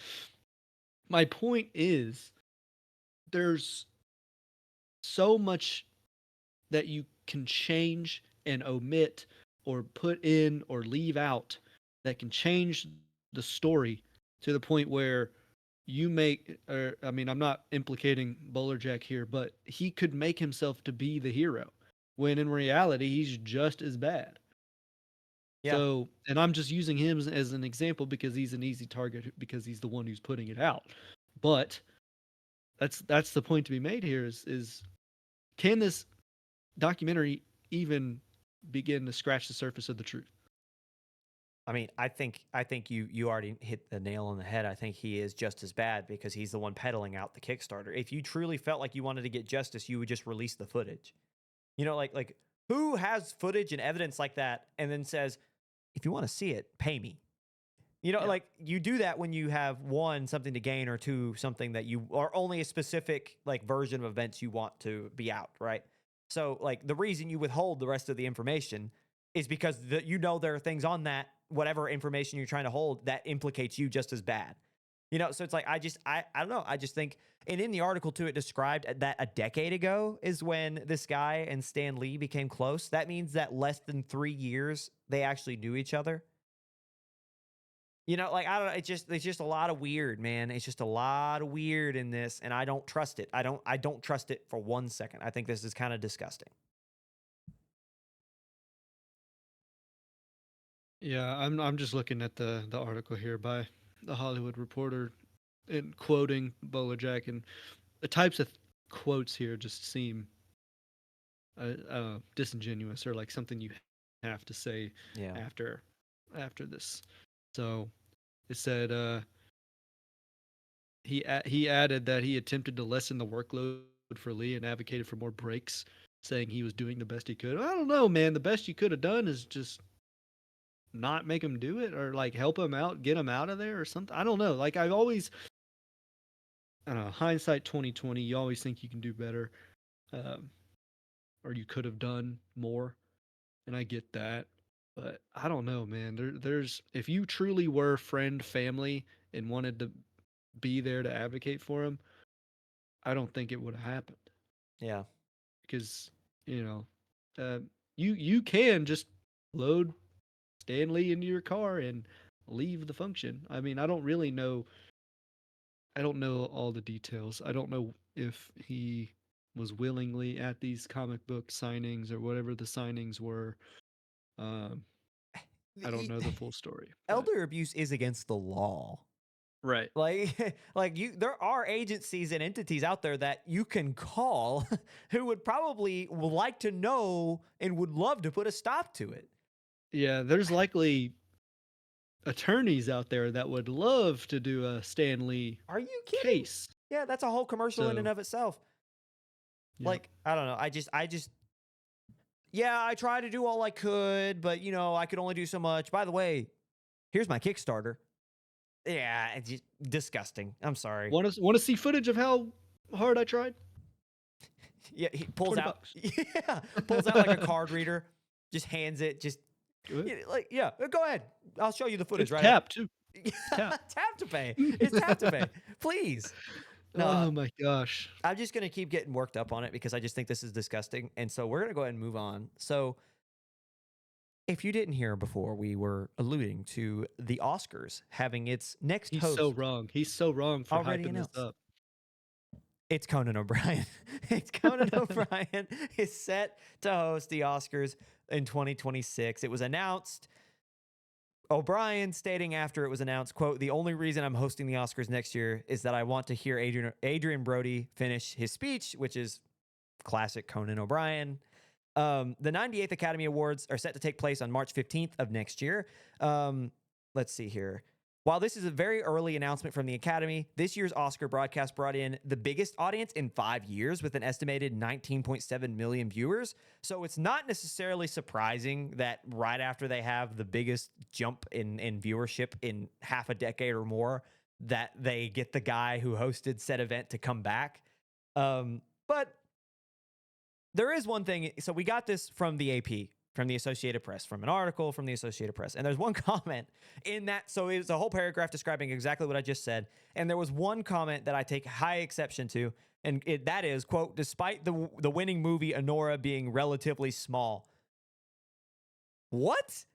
B: my point is, there's so much that you can change and omit or put in or leave out that can change the story to the point where you make or I mean I'm not implicating Bowler Jack here, but he could make himself to be the hero when in reality he's just as bad.
A: Yeah.
B: So, and I'm just using him as an example because he's an easy target because he's the one who's putting it out. But that's the point to be made here is can this documentary even begin to scratch the surface of the truth?
A: I mean, I think you already hit the nail on the head. I think he is just as bad because he's the one peddling out the Kickstarter. If you truly felt like you wanted to get justice, you would just release the footage. You know, like who has footage and evidence like that and then says, if you want to see it, pay me. You know,
B: Yeah.
A: like you do that when you have one something to gain or two something that you are only a specific like version of events you want to be out, right? So like the reason you withhold the rest of the information is because you know there are things on that whatever information you're trying to hold that implicates you just as bad. You know, so it's like I don't know. I just think, and in the article too, it described that a decade ago is when this guy and Stan Lee became close. That means that less than 3 years they actually knew each other. You know, like I don't know, it's just a lot of weird, man. It's just a lot of weird in this, and I don't trust it. I don't trust it for 1 second. I think this is kind of disgusting.
B: Yeah, I'm just looking at the article here by the Hollywood Reporter and quoting Bowler Jack, and the types of quotes here just seem disingenuous, or like something you have to say
A: Yeah.
B: after this. So it said he added that he attempted to lessen the workload for Lee and advocated for more breaks, saying he was doing the best he could. I don't know, man. The best you could have done is just not make him do it, or like help him out, get him out of there or something. I don't know. Like I've always, I don't know, hindsight 2020, you always think you can do better, um, or you could have done more, and I get that. But I don't know, man. There's if you truly were friend, family, and wanted to be there to advocate for him, I don't think it would have happened,
A: Yeah.
B: because you know, you can just load Stan Lee into your car and leave the function. I mean, I don't really know. I don't know all the details. I don't know if he was willingly at these comic book signings or whatever the signings were. Um, I don't
A: The-
B: know the full story, but
A: Elder abuse is against the law.
B: right.
A: Like, like you, there are agencies and entities out there that you can call who would probably like to know and would love to put a stop to it.
B: Yeah, there's likely attorneys out there that would love to do a Stan Lee
A: Are you kidding?
B: case.
A: Yeah, that's a whole commercial in and
B: So,
A: of itself.
B: yeah.
A: Like, I don't know. Yeah, I tried to do all I could, but you know, I could only do so much. By the way, here's my Kickstarter. Yeah, it's just disgusting. I'm sorry.
B: Want to see footage of how hard I tried?
A: Yeah, he pulls
B: 20
A: out.
B: bucks.
A: Yeah, pulls out like a card reader, just hands it. Just
B: Good.
A: yeah, go ahead. I'll show you the footage
B: It's
A: right
B: tap too. Tap.
A: tap to pay. It's tap to pay. Please. No,
B: Oh my gosh.
A: I'm just gonna keep getting worked up on it because I just think this is disgusting, and so we're gonna go ahead and move on. So, if you didn't hear before, we were alluding to the Oscars having its next
B: He's
A: host
B: so wrong. He's so wrong for
A: already
B: hyping this
A: announced.
B: up.
A: It's Conan O'Brien. It's Conan O'Brien is set to host the Oscars in 2026. It was announced. O'Brien stating after it was announced, quote, "The only reason I'm hosting the Oscars next year is that I want to hear Adrian Brody finish his speech," which is classic Conan O'Brien. The 98th Academy Awards are set to take place on March 15th of next year. Let's see here. While this is a very early announcement from the Academy, this year's Oscar broadcast brought in the biggest audience in 5 years with an estimated 19.7 million viewers. So it's not necessarily surprising that right after they have the biggest jump in viewership in half a decade or more, that they get the guy who hosted said event to come back. But there is one thing. So we got this from the AP, from the Associated Press, from an article from the Associated Press. And there's one comment in that. So it was a whole paragraph describing exactly what I just said. And there was one comment that I take high exception to. And that is, quote, "Despite the winning movie Anora being relatively small." What?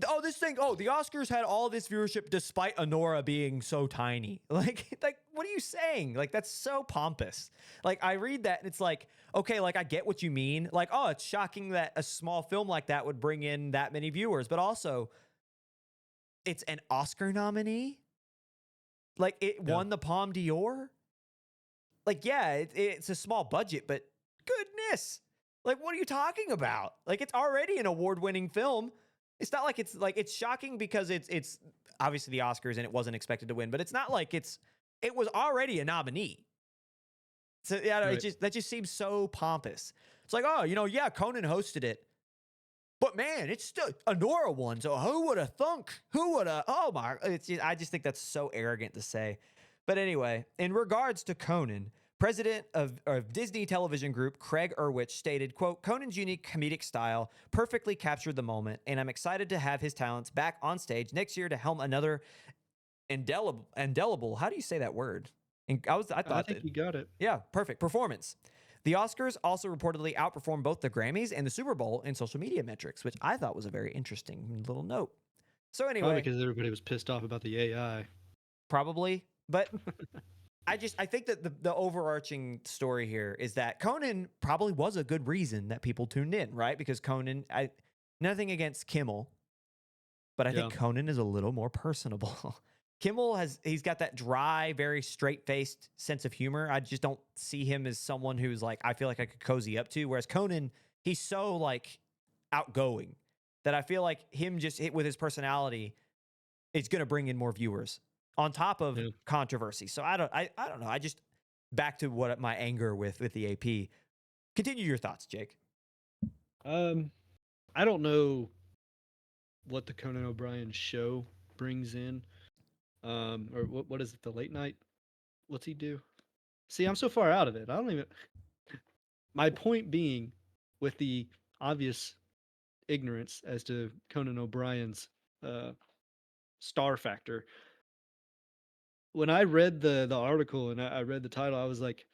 A: Oh, this thing. Oh, the Oscars had all this viewership despite Anora being so tiny. Like, what are you saying? Like, that's so pompous. Like, I read that and it's like, okay, like I get what you mean. Like, oh, it's shocking that a small film like that would bring in that many viewers, but also, it's an Oscar nominee. Like, it
B: Yeah.
A: won the Palme d'Or. Like, yeah, it's a small budget, but goodness, like, what are you talking about? Like, it's already an award-winning film. It's not like it's shocking because it's obviously the Oscars and it wasn't expected to win, but it's not like it was already a nominee. So yeah,
B: Right.
A: that just seems so pompous. It's like, oh, yeah, Conan hosted it, but man, it's still Anora won. So who would have thunk? Who would have? Oh my! I just think that's so arrogant to say. But anyway, in regards to Conan, president of Disney Television Group, Craig Erwich, stated, quote, "Conan's unique comedic style perfectly captured the moment, and I'm excited to have his talents back on stage next year to helm another indelible. How do you say that word? And I
B: I
A: thought
B: think
A: that
B: you got it.
A: yeah, perfect performance. The Oscars also reportedly outperformed both the Grammys and the Super Bowl in social media metrics, which I thought was a very interesting little note. So
B: Probably
A: anyway,
B: because everybody was pissed off about the AI.
A: probably, but I think that the overarching story here is that Conan probably was a good reason that people tuned in, right? Because Conan, nothing against Kimmel, but I think
B: Yeah.
A: Conan is a little more personable. He's got that dry, very straight faced sense of humor. I just don't see him as someone who's like, I feel like I could cozy up to. Whereas Conan, he's so like outgoing that I feel like him just with his personality, it's going to bring in more viewers on top of
B: Yeah.
A: controversy. So I don't know. I just back to what my anger with the AP. Continue your thoughts, Jake.
B: Um, I don't know what the Conan O'Brien show brings in. Or what is it? The late night? What's he do? See, I'm so far out of it. I don't even. My point being, with the obvious ignorance as to Conan O'Brien's uh, star factor, when I read the article and I read the title, I was like,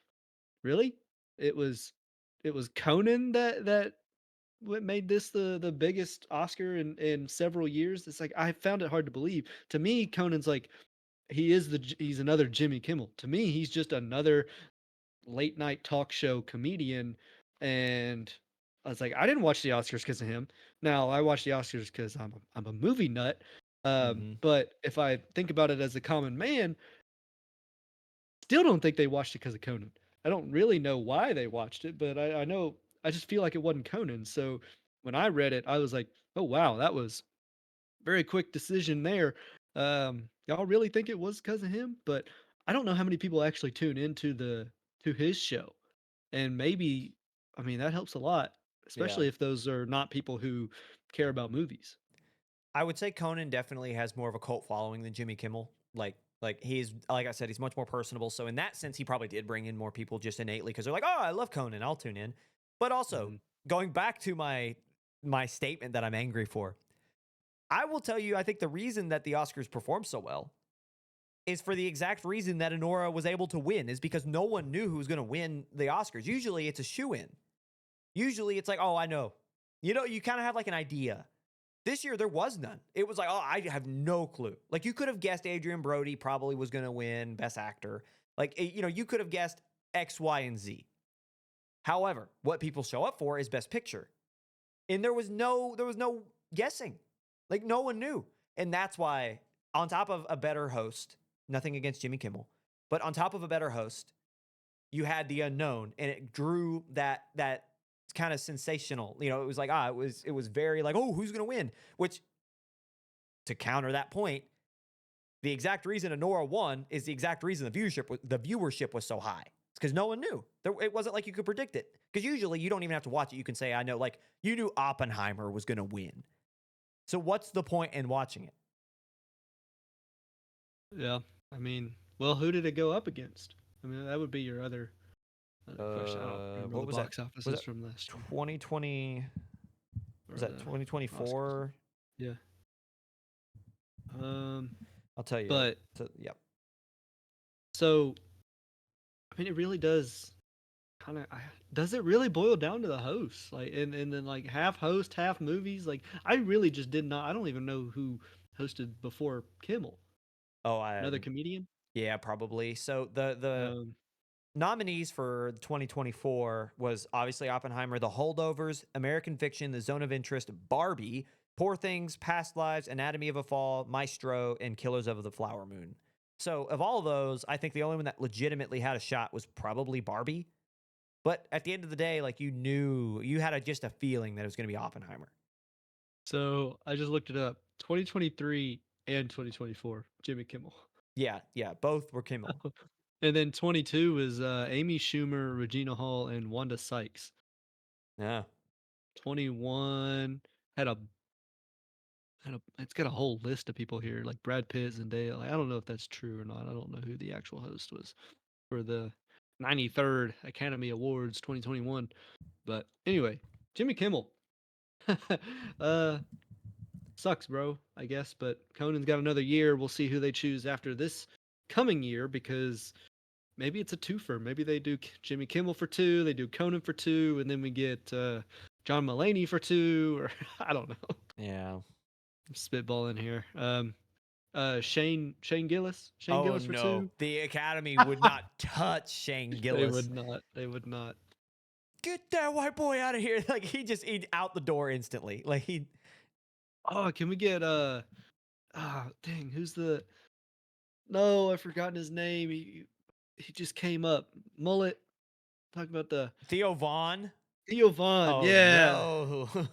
B: really? It was it was Conan that what made this the biggest Oscar in several years. It's like I found it hard to believe. To me, Conan's like he's another Jimmy Kimmel. To me, he's just another late night talk show comedian. And I was like, I didn't watch the Oscars because of him. Now I watch the Oscars because I'm a movie nut.
A: Mm-hmm.
B: But if I think about it as a common man, still don't think they watched it because of Conan. I don't really know why they watched it, but I know I just feel like it wasn't Conan. So when I read it, I was like, oh wow, that was very quick decision there. Y'all really think it was because of him? But I don't know how many people actually tune into the to his show. And maybe I mean that helps a lot,
A: Yeah.
B: especially if those are not people who care about movies.
A: I would say Conan definitely has more of a cult following than Jimmy Kimmel. Like he's like I said, he's much more personable. So in that sense, he probably did bring in more people just innately because they're like, oh, I love Conan, I'll tune in. But also
B: Mhm.
A: going back to my statement that I'm angry for, I will tell you, I think the reason that the Oscars performed so well is for the exact reason that Honora was able to win, is because no one knew who was going to win the Oscars. Usually it's a shoe in. Usually it's like, oh, I know. You know, you kind of have like an idea. This year there was none. It was like, oh, I have no clue. Like you could have guessed Adrian Brody probably was going to win Best Actor. Like you know, you could have guessed X, Y, and Z. However, what people show up for is Best Picture, and there was no guessing. Like no one knew, and that's why on top of a better host, nothing against Jimmy Kimmel, but on top of a better host, you had the unknown, and it drew that kind of sensational. You know, it was like it was very like, oh, who's going to win? Which to counter that point, the exact reason Honora won is the exact reason the viewership was so high. It's because no one knew. It wasn't like you could predict it. Because usually you don't even have to watch it. You can say, I know, like you knew Oppenheimer was going to win. So what's the point in watching it?
B: Yeah. I mean, well, who did it go up against? I mean, that would be your other question. I don't remember
A: What
B: the
A: was that?
B: box
A: Was
B: offices
A: that
B: from last year
A: 2020?
B: or
A: Was that
B: the Oscars.
A: 2024?
B: Yeah. Um,
A: I'll tell you.
B: but
A: So, yep.
B: so I mean, it really does kind of. Does it really boil down to the host? Like, and then like half host, half movies. Like, I really just did not. I don't even know who hosted before Kimmel.
A: Oh,
B: Another comedian.
A: yeah, probably. So the
B: Um,
A: nominees for 2024 was obviously Oppenheimer, The Holdovers, American Fiction, The Zone of Interest, Barbie, Poor Things, Past Lives, Anatomy of a Fall, Maestro, and Killers of the Flower Moon. So of all those, I think the only one that legitimately had a shot was probably Barbie. But at the end of the day, like you had just a feeling that it was going to be Oppenheimer.
B: so I just looked it up. 2023 and 2024, Jimmy Kimmel.
A: Yeah, yeah, both were Kimmel.
B: And then 22 is Amy Schumer, Regina Hall, and Wanda Sykes.
A: Yeah.
B: 21 had a it's got a whole list of people here, like Brad Pitt, Zendaya. Like, I don't know if that's true or not. I don't know who the actual host was for the 93rd Academy Awards 2021. But anyway, Jimmy Kimmel. uh, sucks, bro, I guess. But Conan's got another year. We'll see who they choose after this coming year because maybe it's a twofer. Maybe they do Jimmy Kimmel for 2, they do Conan for 2, and then we get John Mulaney for 2, or I don't know.
A: Yeah.
B: I'm spitballing here. Shane Gillis. Shane
A: Oh
B: Gillis for
A: no,
B: 2.
A: the Academy would not touch Shane
B: They
A: Gillis.
B: would not. They would not.
A: Get that white boy out of here! Like he out the door instantly. Like he.
B: Oh, can we get dang, who's the no, I've forgotten his name. He just came up. Mullet. Talking about the
A: Theo Vaughn.
B: Theo Vaughn.
A: Oh
B: Yeah.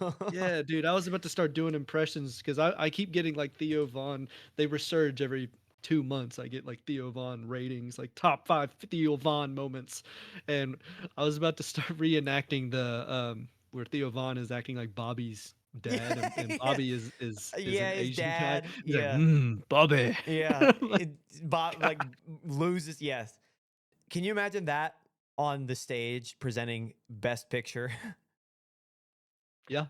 A: no.
B: Yeah, dude. I was about to start doing impressions because I keep getting like Theo Vaughn. They resurge every 2 months. I get like Theo Vaughn ratings, like top 5 Theo Vaughn moments. And I was about to start reenacting the where Theo Vaughn is acting like Bobby's dad,
A: Yeah,
B: and
A: yeah.
B: Bobby is
A: Yeah,
B: an
A: his
B: Asian guy.
A: dad.
B: He's like,
A: Yeah.
B: Bobby.
A: Yeah.
B: I'm like,
A: Bob like
B: God.
A: loses. Yes. Can you imagine that on the stage presenting Best Picture?
B: Yeah.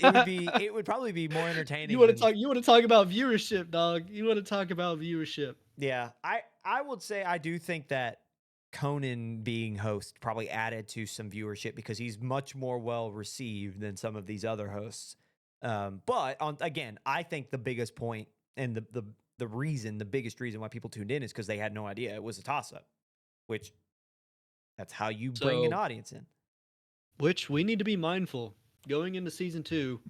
A: It would probably be more
B: You
A: entertaining
B: want to
A: than.
B: talk? You want to talk about viewership, dog? You want to talk about viewership?
A: Yeah. I would say I do think that Conan being host probably added to some viewership because he's much more well received than some of these other hosts. But again, I think the biggest point and the biggest reason why people tuned in is because they had no idea it was a toss up, which that's how you bring an
B: So,
A: audience in.
B: which we need to be mindful going into season 2,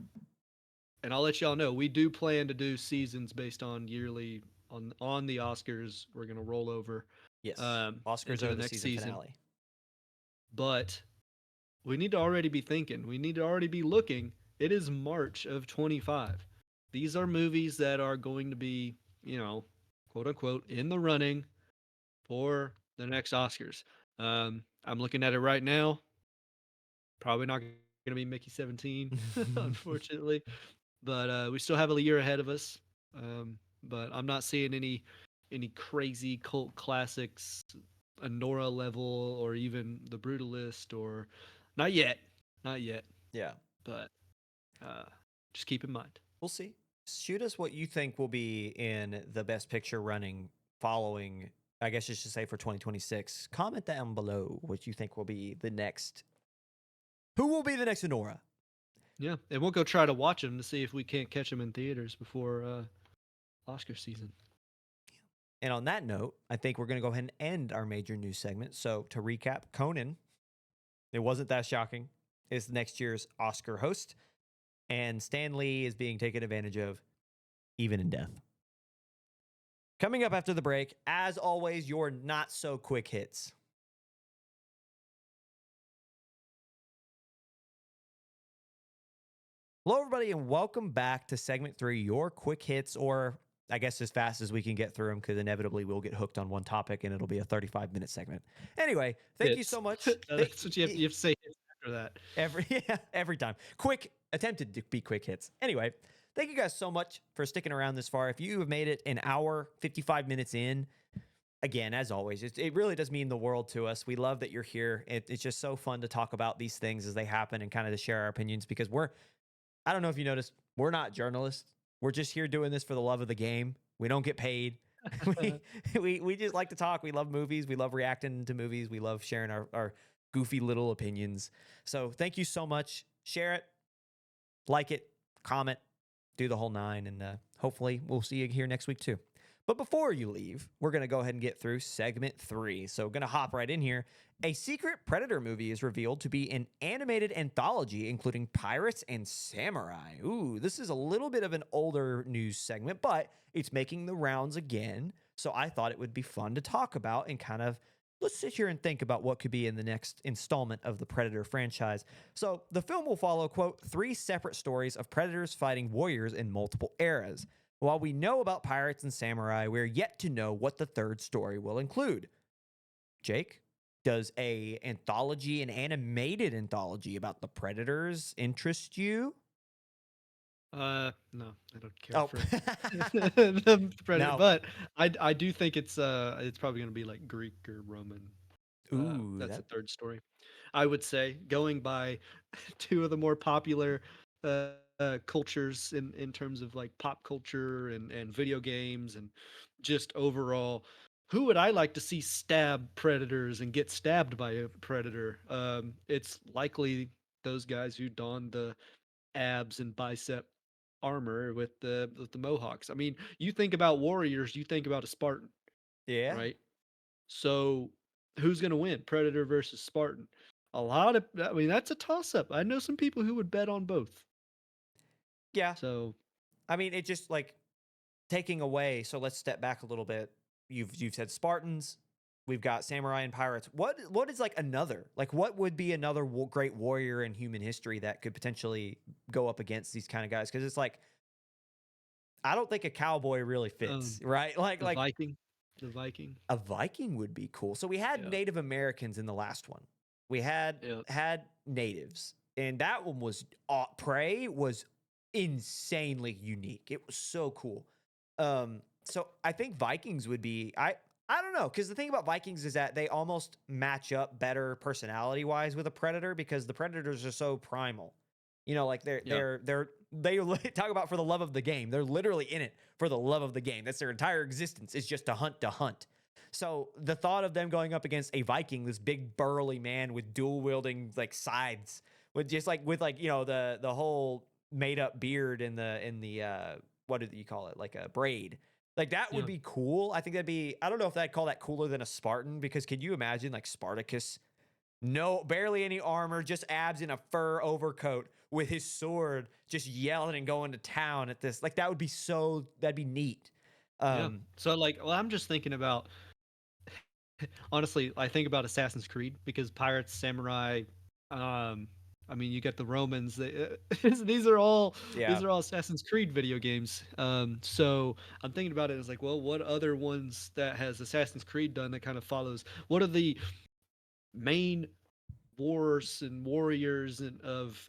B: and I'll let y'all know we do plan to do seasons based on yearly on the Oscars. We're gonna roll over
A: Yes, Oscars
B: into
A: are
B: the
A: the
B: next
A: season
B: season,
A: finale.
B: but we need to already be thinking. We need to already be looking. It is March of 25. These are movies that are going to be, quote unquote, in the running for the next Oscars. I'm looking at it right now. Probably not going to be Mickey 17, unfortunately, but we still have a year ahead of us. But I'm not seeing any crazy cult classics, a Nora level, or even The Brutalist, or not yet, not yet.
A: Yeah,
B: But uh, just keep in mind.
A: we'll see. Shoot us what you think will be in the Best Picture running following. I guess you should say for 2026. Comment down below what you think will be the next. Who will be the next Honora?
B: Yeah, and we'll go try to watch them to see if we can't catch them in theaters before Oscar season.
A: And on that note, I think we're going to go ahead and end our major news segment. So to recap, Conan, it wasn't that shocking, is next year's Oscar host, and Stan Lee is being taken advantage of, even in death. Coming up after the break, as always, your not so quick hits. Hello, everybody, and welcome back to segment 3, your quick hits, or I guess as fast as we can get through them, because inevitably we'll get hooked on one topic and it'll be a 35-minute segment. Anyway, thank you
B: Hits.
A: so much.
B: That's what you have to say after that.
A: Every time. Quick, attempted to be quick hits. Anyway, thank you guys so much for sticking around this far. If you have made it an hour, 55 minutes in, again, as always, it really does mean the world to us. We love that you're here. It's just so fun to talk about these things as they happen and kind of to share our opinions because I don't know if you noticed, we're not journalists. We're just here doing this for the love of the game. We don't get paid. we just like to talk. We love movies. We love reacting to movies. We love sharing our goofy little opinions. So thank you so much. Share it, like it, comment, do the whole 9, and hopefully we'll see you here next week too. But before you leave, we're going to go ahead and get through segment 3. So going to hop right in here. A secret Predator movie is revealed to be an animated anthology including pirates and samurai. Ooh, this is a little bit of an older news segment, but it's making the rounds again. So I thought it would be fun to talk about and kind of let's sit here and think about what could be in the next installment of the Predator franchise. So the film will follow, quote, 3 separate stories of predators fighting warriors in multiple eras. While we know about pirates and samurai, we're yet to know what the 3rd story will include. Jake, does an animated anthology about the Predators interest you?
B: No, I don't care
A: Oh,
B: for the Predator,
A: no.
B: but I do think it's probably gonna be like Greek or Roman.
A: Ooh,
B: That's the
A: that
B: 3rd story. I would say going by 2 of the more popular cultures in terms of like pop culture and video games and just overall. Who would I like to see stab predators and get stabbed by a predator? It's likely those guys who don the abs and bicep armor with the mohawks. I mean, you think about warriors, you think about a Spartan,
A: Yeah.
B: right? So who's going to win, Predator versus Spartan? A lot of, I mean, that's a toss up. I know some people who would bet on both.
A: Yeah.
B: So
A: I mean, it just like taking away. So let's step back a little bit. You've said Spartans. We've got samurai and pirates. What is like another like what would be another great warrior in human history that could potentially go up against these kind of guys? Because it's like I don't think a cowboy really fits,
B: um,
A: right?
B: the Viking, the Viking.
A: A Viking would be cool. So we had
B: Yeah,
A: Native Americans in the last one. We
B: yeah,
A: had natives, and that one was prey was insanely unique. It was so cool. So I think Vikings would be I don't know because the thing about Vikings is that they almost match up better personality wise with a predator because the predators are so primal. You know, like
B: yeah,
A: talk about for the love of the game. They're literally in it for the love of the game. That's their entire existence is just to hunt to hunt. So the thought of them going up against a Viking, this big burly man with dual wielding like sides, with like the whole made up beard in the what did you call it, like a braid, like that would
B: yeah.
A: be cool. I think that'd be, I don't know if I'd call that cooler than a Spartan because could you imagine like Spartacus, no, barely any armor, just abs in a fur overcoat with his sword, just yelling and going to town at this. Like that would be that'd be neat.
B: Yeah.
A: Um,
B: So like, well, I'm just thinking about, honestly, I think about Assassin's Creed because pirates, samurai, um, I mean, you got the Romans. These are all
A: yeah,
B: Assassin's Creed video games. So I'm thinking about it as like, well, what other ones that has Assassin's Creed done that kind of follows? What are the main wars and warriors and of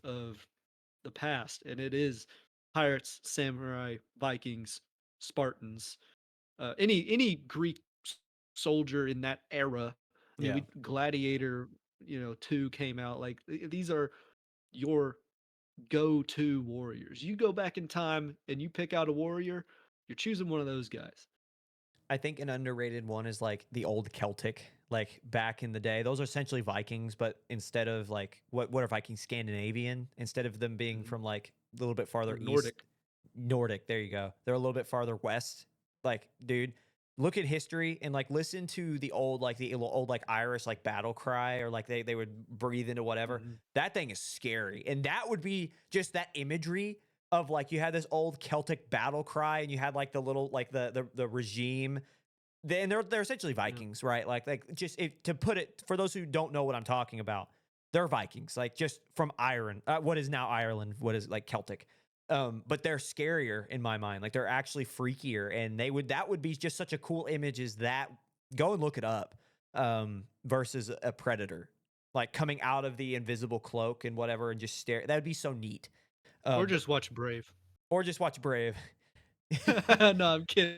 B: the past? And it is pirates, samurai, Vikings, Spartans, any Greek soldier in that era. I mean,
A: yeah.
B: we Gladiator, 2 came out. Like these are your go-to warriors. You go back in time and you pick out a warrior, you're choosing one of those guys.
A: I think an underrated one is like the old Celtic, like back in the day. Those are essentially Vikings, but instead of like what are Vikings, Scandinavian? Instead of them being
B: Mhm.
A: from like a little bit
B: Or
A: farther east,
B: Nordic.
A: Nordic. There you go. They're a little bit farther west. Like, dude, look at history and like listen to the old like Irish like battle cry or like they would breathe into whatever.
B: Mhm.
A: That thing is scary, and that would be just that imagery of like you had this old Celtic battle cry and you had like the little like the regime. Then they're essentially
B: Yeah.
A: Vikings, right? Like just to put it for those who don't know what I'm talking about, they're Vikings, like just from Ireland, what is now Ireland, what is like Celtic. But they're scarier in my mind. Like they're actually freakier, and that would be just such a cool image. Is that go and look it up? Versus a predator, like coming out of the invisible cloak and whatever, and just stare. That would be so neat.
B: Or
A: But
B: just watch Brave.
A: or just watch Brave.
B: No, I'm kidding.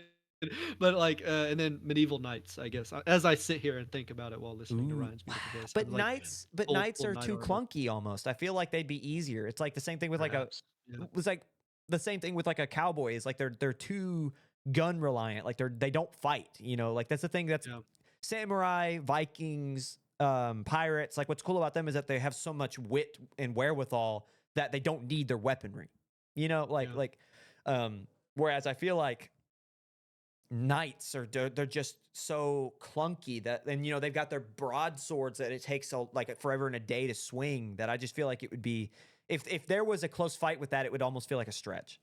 B: But like, and then Medieval Knights, I guess. As I sit here and think about it while listening to
A: Ooh,
B: Ryan's beautiful voice,
A: but
B: I'm like, full
A: knights
B: full
A: are
B: knight
A: too
B: armor,
A: clunky almost. I feel like they'd be easier. It's like the same thing with like a
B: perhaps. Yeah,
A: was like the same thing with like a cowboy is like they're too gun reliant. Like they don't fight, Like that's the thing that's
B: yeah,
A: samurai, Vikings, pirates, like what's cool about them is that they have so much wit and wherewithal that they don't need their weaponry.
B: yeah.
A: Um whereas I feel like knights are they're just so clunky that and they've got their broadswords that it takes like forever and a day to swing that I just feel like it would be if there was a close fight with that it would almost feel like a stretch.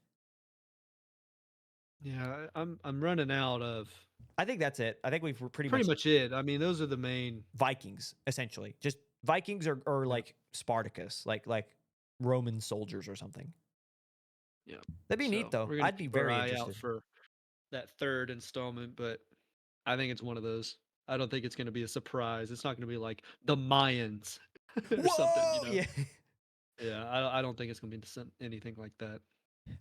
B: Yeah, I'm running out of
A: I think that's it. I think we've pretty
B: pretty
A: much
B: much it. I mean, those are the main.
A: Vikings essentially. Just Vikings or
B: Yeah,
A: like Spartacus, like Roman soldiers or something.
B: yeah.
A: That'd be neat
B: So
A: though.
B: we're gonna
A: I'd be
B: keep our
A: very
B: eye out
A: interested.
B: for that third installment, but I think it's one of those. I don't think it's gonna be a surprise. It's not gonna be like the Mayans or something,
A: Whoa! Yeah.
B: Yeah, I don't think it's gonna be anything like that.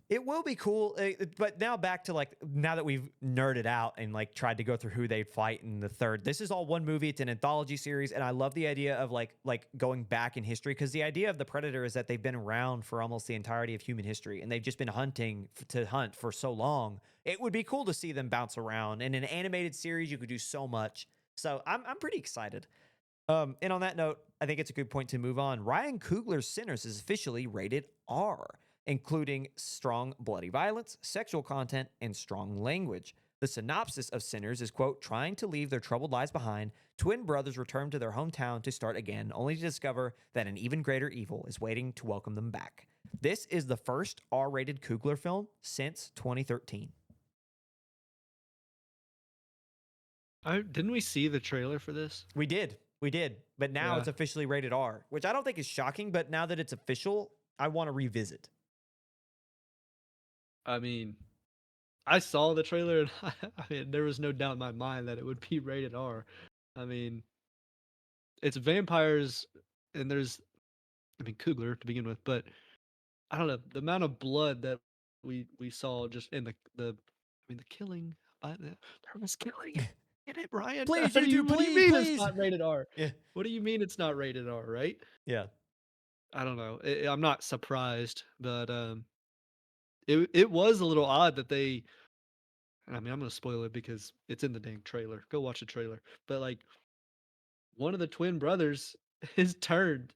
A: It will be cool, but now back to like now that we've nerded out and like tried to go through who they'd fight in the third. This is all one movie. It's an anthology series, and I love the idea of like going back in history because the idea of the Predator is that they've been around for almost the entirety of human history, and they've just been hunting to hunt for so long. It would be cool to see them bounce around in an animated series. You could do so much. So I'm pretty excited. And on that note, I think it's a good point to move on. Ryan Coogler's Sinners is officially rated R, including strong bloody violence, sexual content, and strong language. The synopsis of Sinners is, quote, trying to leave their troubled lives behind, twin brothers return to their hometown to start again, only to discover that an even greater evil is waiting to welcome them back. This is the first R-rated Coogler film since 2013.
B: Didn't we see the trailer for this?
A: We did. We did. But now
B: Yeah.
A: it's officially rated R, which I don't think is shocking, but now that it's official, I want to revisit.
B: I mean, I saw the trailer and I mean, there was no doubt in my mind that it would be rated R. I mean, it's vampires and there's I mean Coogler to begin with, but I don't know, the amount of blood that we saw just in the killing there was killing in it, Brian.
A: Please,
B: What do you
A: YouTube,
B: what do you
A: please,
B: mean it's
A: please.
B: not rated R?
A: Yeah.
B: What do you mean it's not rated R, right?
A: Yeah.
B: I don't know. I'm not surprised, but it was a little odd that they I mean, I'm gonna spoil it because it's in the dang trailer. Go watch the trailer. But like one of the twin brothers is turned.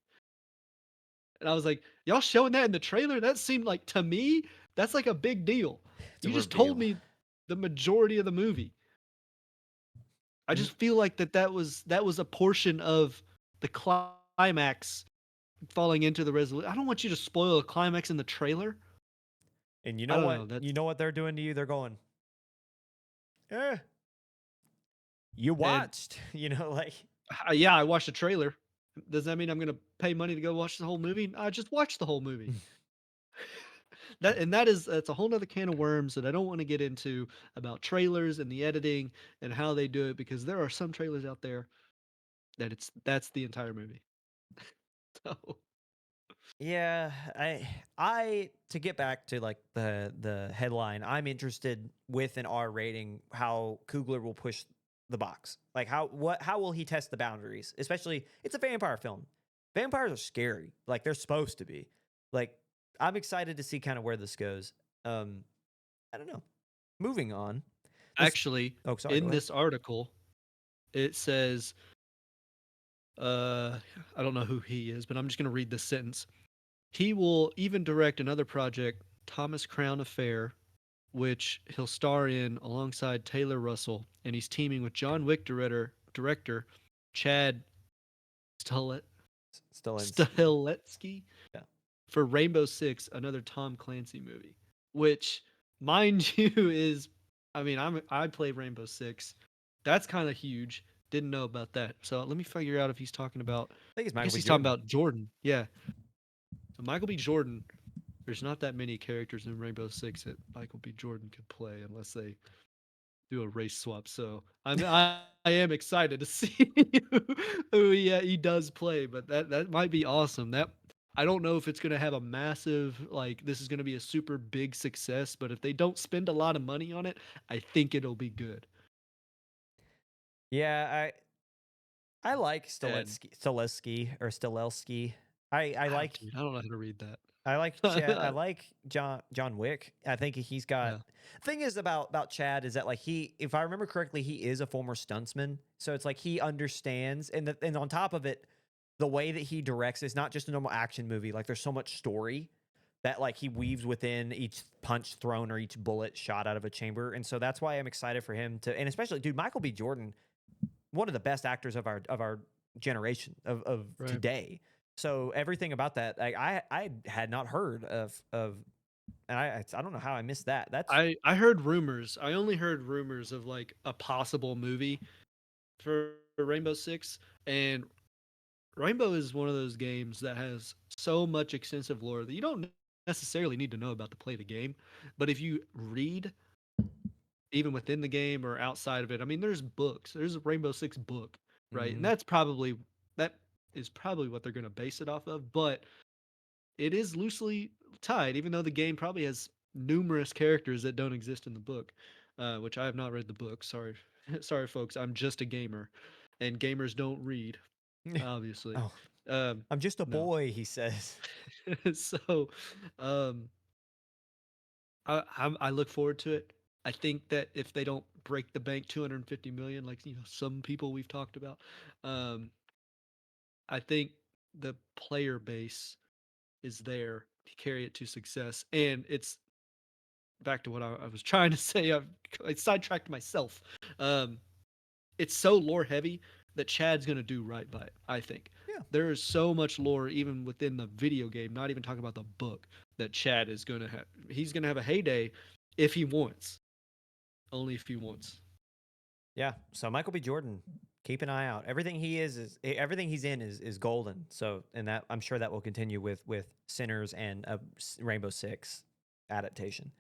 B: And I was like, y'all showing that in the trailer? That seemed like to me, that's like a big deal.
A: It's a
B: You just told
A: reveal.
B: me the majority of the movie. I
A: N-
B: just feel like that was a portion of the climax falling into the resolution. I don't want you to spoil a climax in the trailer.
A: And you
B: I
A: know
B: don't
A: what?
B: know. That's
A: You know what they're doing to you? They're going, eh, you
B: and
A: watched. You know, like
B: yeah, I watched the trailer. Does that mean I'm gonna pay money to go watch the whole movie? I just watched the whole movie. That's a whole nother can of worms that I don't want to get into about trailers and the editing and how they do it because there are some trailers out there that that's the entire movie. So
A: yeah, I to get back to like the headline, I'm interested with an R rating how Coogler will push the box. Like how will he test the boundaries? Especially it's a vampire film. Vampires are scary. Like they're supposed to be. Like I'm excited to see kind of where this goes. Um I don't know. Moving on. This
B: actually,
A: Oh, sorry, go
B: in
A: ahead.
B: this article, it says, uh, I don't know who he is, but I'm just gonna read this sentence. He will even direct another project, Thomas Crown Affair, which he'll star in alongside Taylor Russell, and he's teaming with John Wick director Chad Stahelski
A: Stilinski.
B: Stahelski
A: Yeah.
B: for Rainbow Six, another Tom Clancy movie, which, mind you, is I mean I play Rainbow Six. That's kind of huge. Didn't know about that. So let me figure out if he's talking about.
A: I think it's
B: I
A: Michael
B: guess
A: B.
B: he's talking
A: Jordan.
B: about Jordan. Yeah. So Michael B. Jordan. There's not that many characters in Rainbow Six that Michael B. Jordan could play unless they do a race swap. So I am excited to see who he does play, but that might be awesome. That I don't know if it's gonna have a massive like this is gonna be a super big success, but if they don't spend a lot of money on it, I think it'll be good.
A: Yeah, I like
B: And
A: Stilelski. I like
B: dude, I don't know how to read that.
A: Chad. I like John Wick. I think he's got.
B: Yeah,
A: Thing is about Chad is that like he, if I remember correctly, he is a former stuntsman. So it's like he understands, and on top of it, the way that he directs is not just a normal action movie. Like there's so much story that like he weaves within each punch thrown or each bullet shot out of a chamber, and so that's why I'm excited for him to, and especially dude Michael B. Jordan, one of the best actors of our generation of
B: right.
A: today. So everything about that, like I had not heard of, and I don't know how I missed that. That's
B: I heard rumors. I only heard rumors of like a possible movie for Rainbow Six, and Rainbow is one of those games that has so much extensive lore that you don't necessarily need to know about to play the game. But if you read, even within the game or outside of it, I mean, there's books. There's a Rainbow Six book, right? And
A: mhm.
B: that is probably what they're going to base it off of. But it is loosely tied, even though the game probably has numerous characters that don't exist in the book, which I have not read the book. Sorry, sorry, folks. I'm just a gamer, and gamers don't read, obviously.
A: Oh,
B: Um,
A: I'm just a
B: no.
A: boy, he says.
B: So, um, I look forward to it. I think that if they don't break the bank 250 million, like some people we've talked about, um, I think the player base is there to carry it to success. And it's back to what I was trying to say. I sidetracked myself. Um, it's so lore heavy that Chad's gonna do right by it. I think
A: Yeah.
B: there is so much lore even within the video game. Not even talking about the book that Chad is gonna have. He's gonna have a heyday if he wants. Only if he wants.
A: Yeah. So Michael B. Jordan, keep an eye out. Everything he is everything he's in is golden. So and that I'm sure that will continue with Sinners and Rainbow Six adaptation.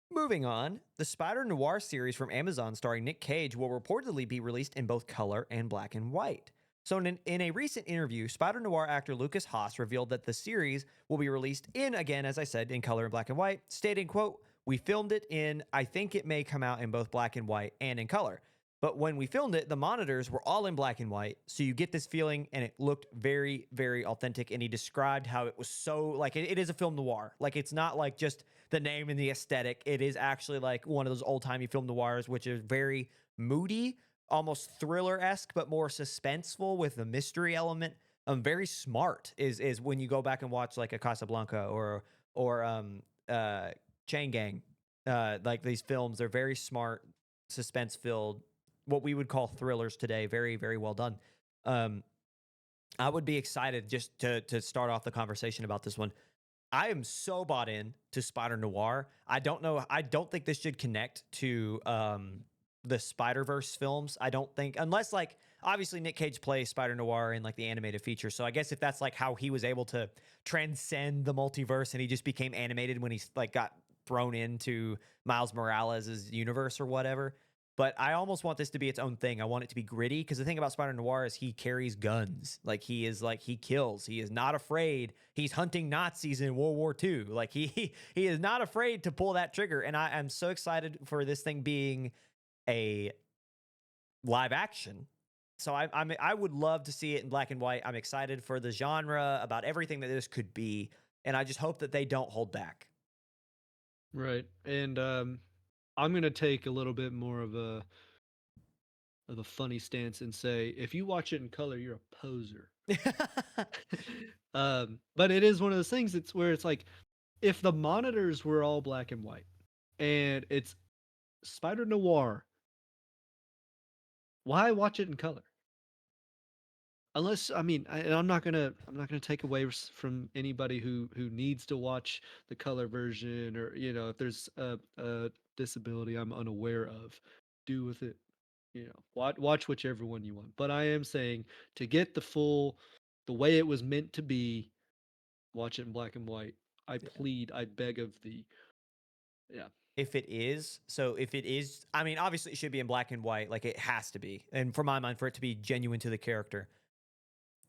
A: Moving on, the Spider Noir series from Amazon starring Nick Cage will reportedly be released in both color and black and white. So, in a recent interview, Spider Noir actor Lucas Haas revealed that the series will be released in, again, as I said, in color and black and white, stating, quote, "We filmed it in, I think it may come out in both black and white and in color. But when we filmed it, the monitors were all in black and white. So you get this feeling, and it looked very, very authentic." And he described how it was so, like, it is a film noir. Like, it's not like just the name and the aesthetic. It is actually like one of those old timey film noirs, which is very moody, almost thriller esque, but more suspenseful with the mystery element. Very smart is when you go back and watch like a Casablanca or Chain Gang. Like these films, they're very smart, suspense filled, what we would call thrillers today. Very, very well done. Um, I would be excited just to start off the conversation about this one. I am so bought in to Spider Noir. I don't know. I don't think this should connect to the Spider Verse films. I don't think, unless like obviously Nick Cage plays Spider Noir in like the animated feature. So I guess if that's like how he was able to transcend the multiverse and he just became animated when he's like got thrown into Miles Morales' universe or whatever. But I almost want this to be its own thing. I want it to be gritty because the thing about Spider Noir is he carries guns. Like he kills. He is not afraid. He's hunting Nazis in World War II. Like he is not afraid to pull that trigger. And I am so excited for this thing being a live action. So I would love to see it in black and white. I'm excited for the genre, about everything that this could be, and I just hope that they don't hold back.
B: Right. And I'm gonna take a little bit more of a funny stance and say, if you watch it in color, you're a poser. But it is one of those things. It's where it's like, if the monitors were all black and white, and it's Spider Noir, why watch it in color? Unless, I mean, and I'm not gonna take away from anybody who needs to watch the color version, or if there's a disability I'm unaware of, do with it. Watch whichever one you want. But I am saying, to get the way it was meant to be, watch it in black and white. I plead, I beg of thee. Yeah.
A: If it is, I mean, obviously it should be in black and white, like it has to be. And for my mind, for it to be genuine to the character,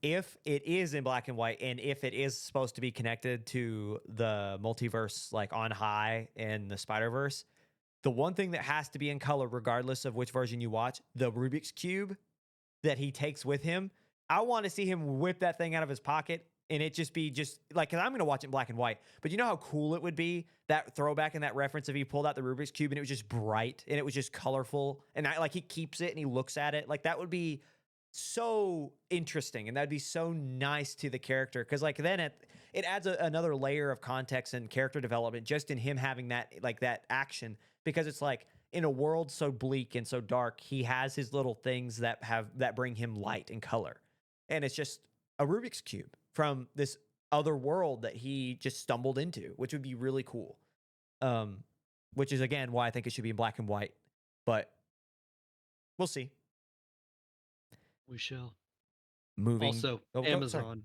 A: if it is in black and white, and if it is supposed to be connected to the multiverse, like on high in the Spider Verse, the one thing that has to be in color, regardless of which version you watch, the Rubik's Cube that he takes with him. I want to see him whip that thing out of his pocket and it just be just like, cause I'm going to watch it in black and white, but you know how cool it would be, that throwback and that reference if he pulled out the Rubik's Cube and it was just bright and it was just colorful and like he keeps it and he looks at it. Like that would be so interesting and that'd be so nice to the character. Cause like then it adds another layer of context and character development just in him having that, like that action, because it's like, in a world so bleak and so dark, he has his little things that bring him light and color. And it's just a Rubik's Cube from this other world that he just stumbled into, which would be really cool. Which is again why I think it should be in black and white. But we'll see.
B: We shall.
A: Moving.
B: Also,
A: Oh, go. Sorry.
B: Amazon.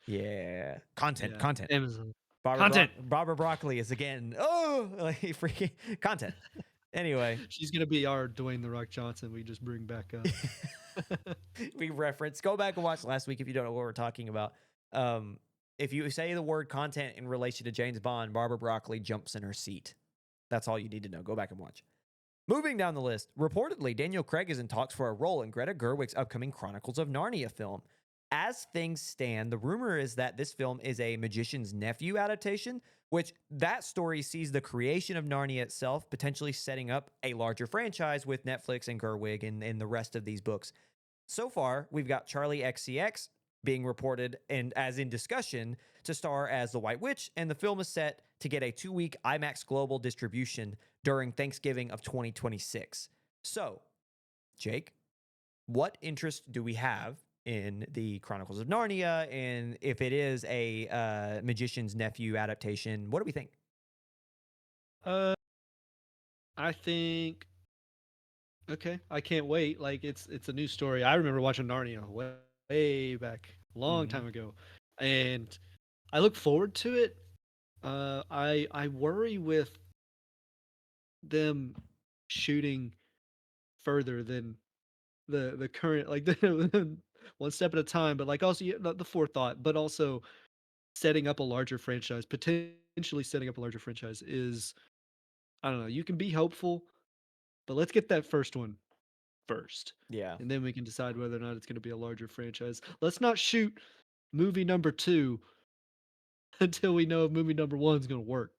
A: Yeah. Content.
B: Yeah,
A: Content.
B: Amazon.
A: Barbara,
B: Content.
A: Barbara Broccoli is again. Oh, like freaking content. Anyway,
B: She's gonna be our Dwayne the Rock Johnson. We just bring back up.
A: we reference. Go back and watch last week if you don't know what we're talking about. if you say the word content in relation to James Bond, Barbara Broccoli jumps in her seat. That's all you need to know. Go back and watch. Moving down the list, reportedly, Daniel Craig is in talks for a role in Greta Gerwig's upcoming Chronicles of Narnia film. As things stand, the rumor is that this film is a magician's nephew adaptation, which that story sees the creation of Narnia itself potentially setting up a larger franchise with Netflix and Gerwig and the rest of these books. So far, we've got Charlie XCX being reported and as in discussion to star as the White Witch, and the film is set to get a 2-week IMAX global distribution during Thanksgiving of 2026. So, Jake, what interest do we have in the Chronicles of Narnia? And if it is a magician's nephew adaptation, what do we think?
B: Uh, I think okay. I can't wait. Like it's a new story. I remember watching Narnia way back, a long
A: Mm-hmm.
B: time ago, and I look forward to it. I worry with them shooting further than the current like the one step at a time, but like also the forethought, but also setting up a larger franchise, potentially setting up a larger franchise is I don't know. You can be hopeful, but let's get that first one first,
A: Yeah.
B: and then we can decide whether or not it's going to be a larger franchise. Let's not shoot movie number two until we know if movie number one is going to work.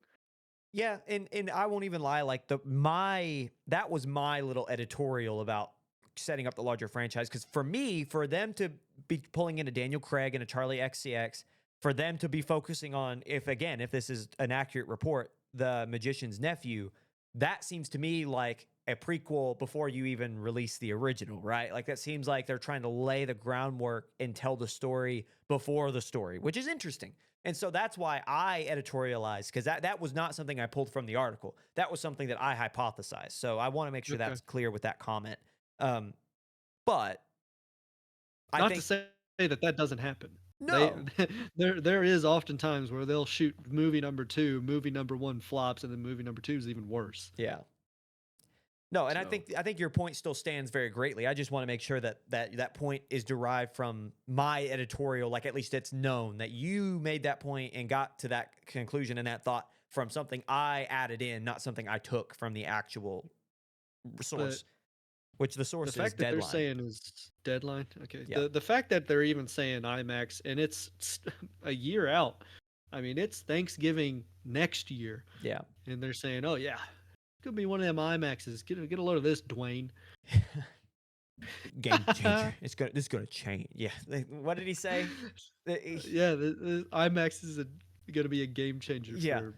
A: Yeah, and I won't even lie, like that was my little editorial about setting up the larger franchise. Because for me, for them to be pulling in a Daniel Craig and a Charlie XCX, for them to be focusing on if this is an accurate report, the magician's nephew, that seems to me like a prequel before you even release the original, right? Like that seems like they're trying to lay the groundwork and tell the story before the story, which is interesting. And so that's why I editorialized, because that was not something I pulled from the article. That was something that I hypothesized. So I want to make sure
B: Okay.
A: that's clear with that comment. Um, but I
B: Not to
A: think
B: say that that doesn't happen. They
A: no.
B: there is often times where they'll shoot movie number two, movie number one flops, and then movie number two is even worse.
A: Yeah. No, and
B: So,
A: I think your point still stands very greatly. I just want to make sure that point is derived from my editorial, like at least it's known that you made that point and got to that conclusion and that thought from something I added in, not something I took from the actual
B: but
A: source, which the
B: the
A: source is
B: fact that they're
A: Deadline.
B: saying is deadline. Okay.
A: Yeah.
B: The fact that they're even saying IMAX and it's a year out. I mean, it's Thanksgiving next year,
A: Yeah.
B: and they're saying, "Oh yeah, could be one of them IMAXs. Get a load of this, Dwayne."
A: Game changer. This is gonna change. Yeah. What did he say?
B: Yeah, the IMAX is gonna be a game changer
A: Yeah.
B: for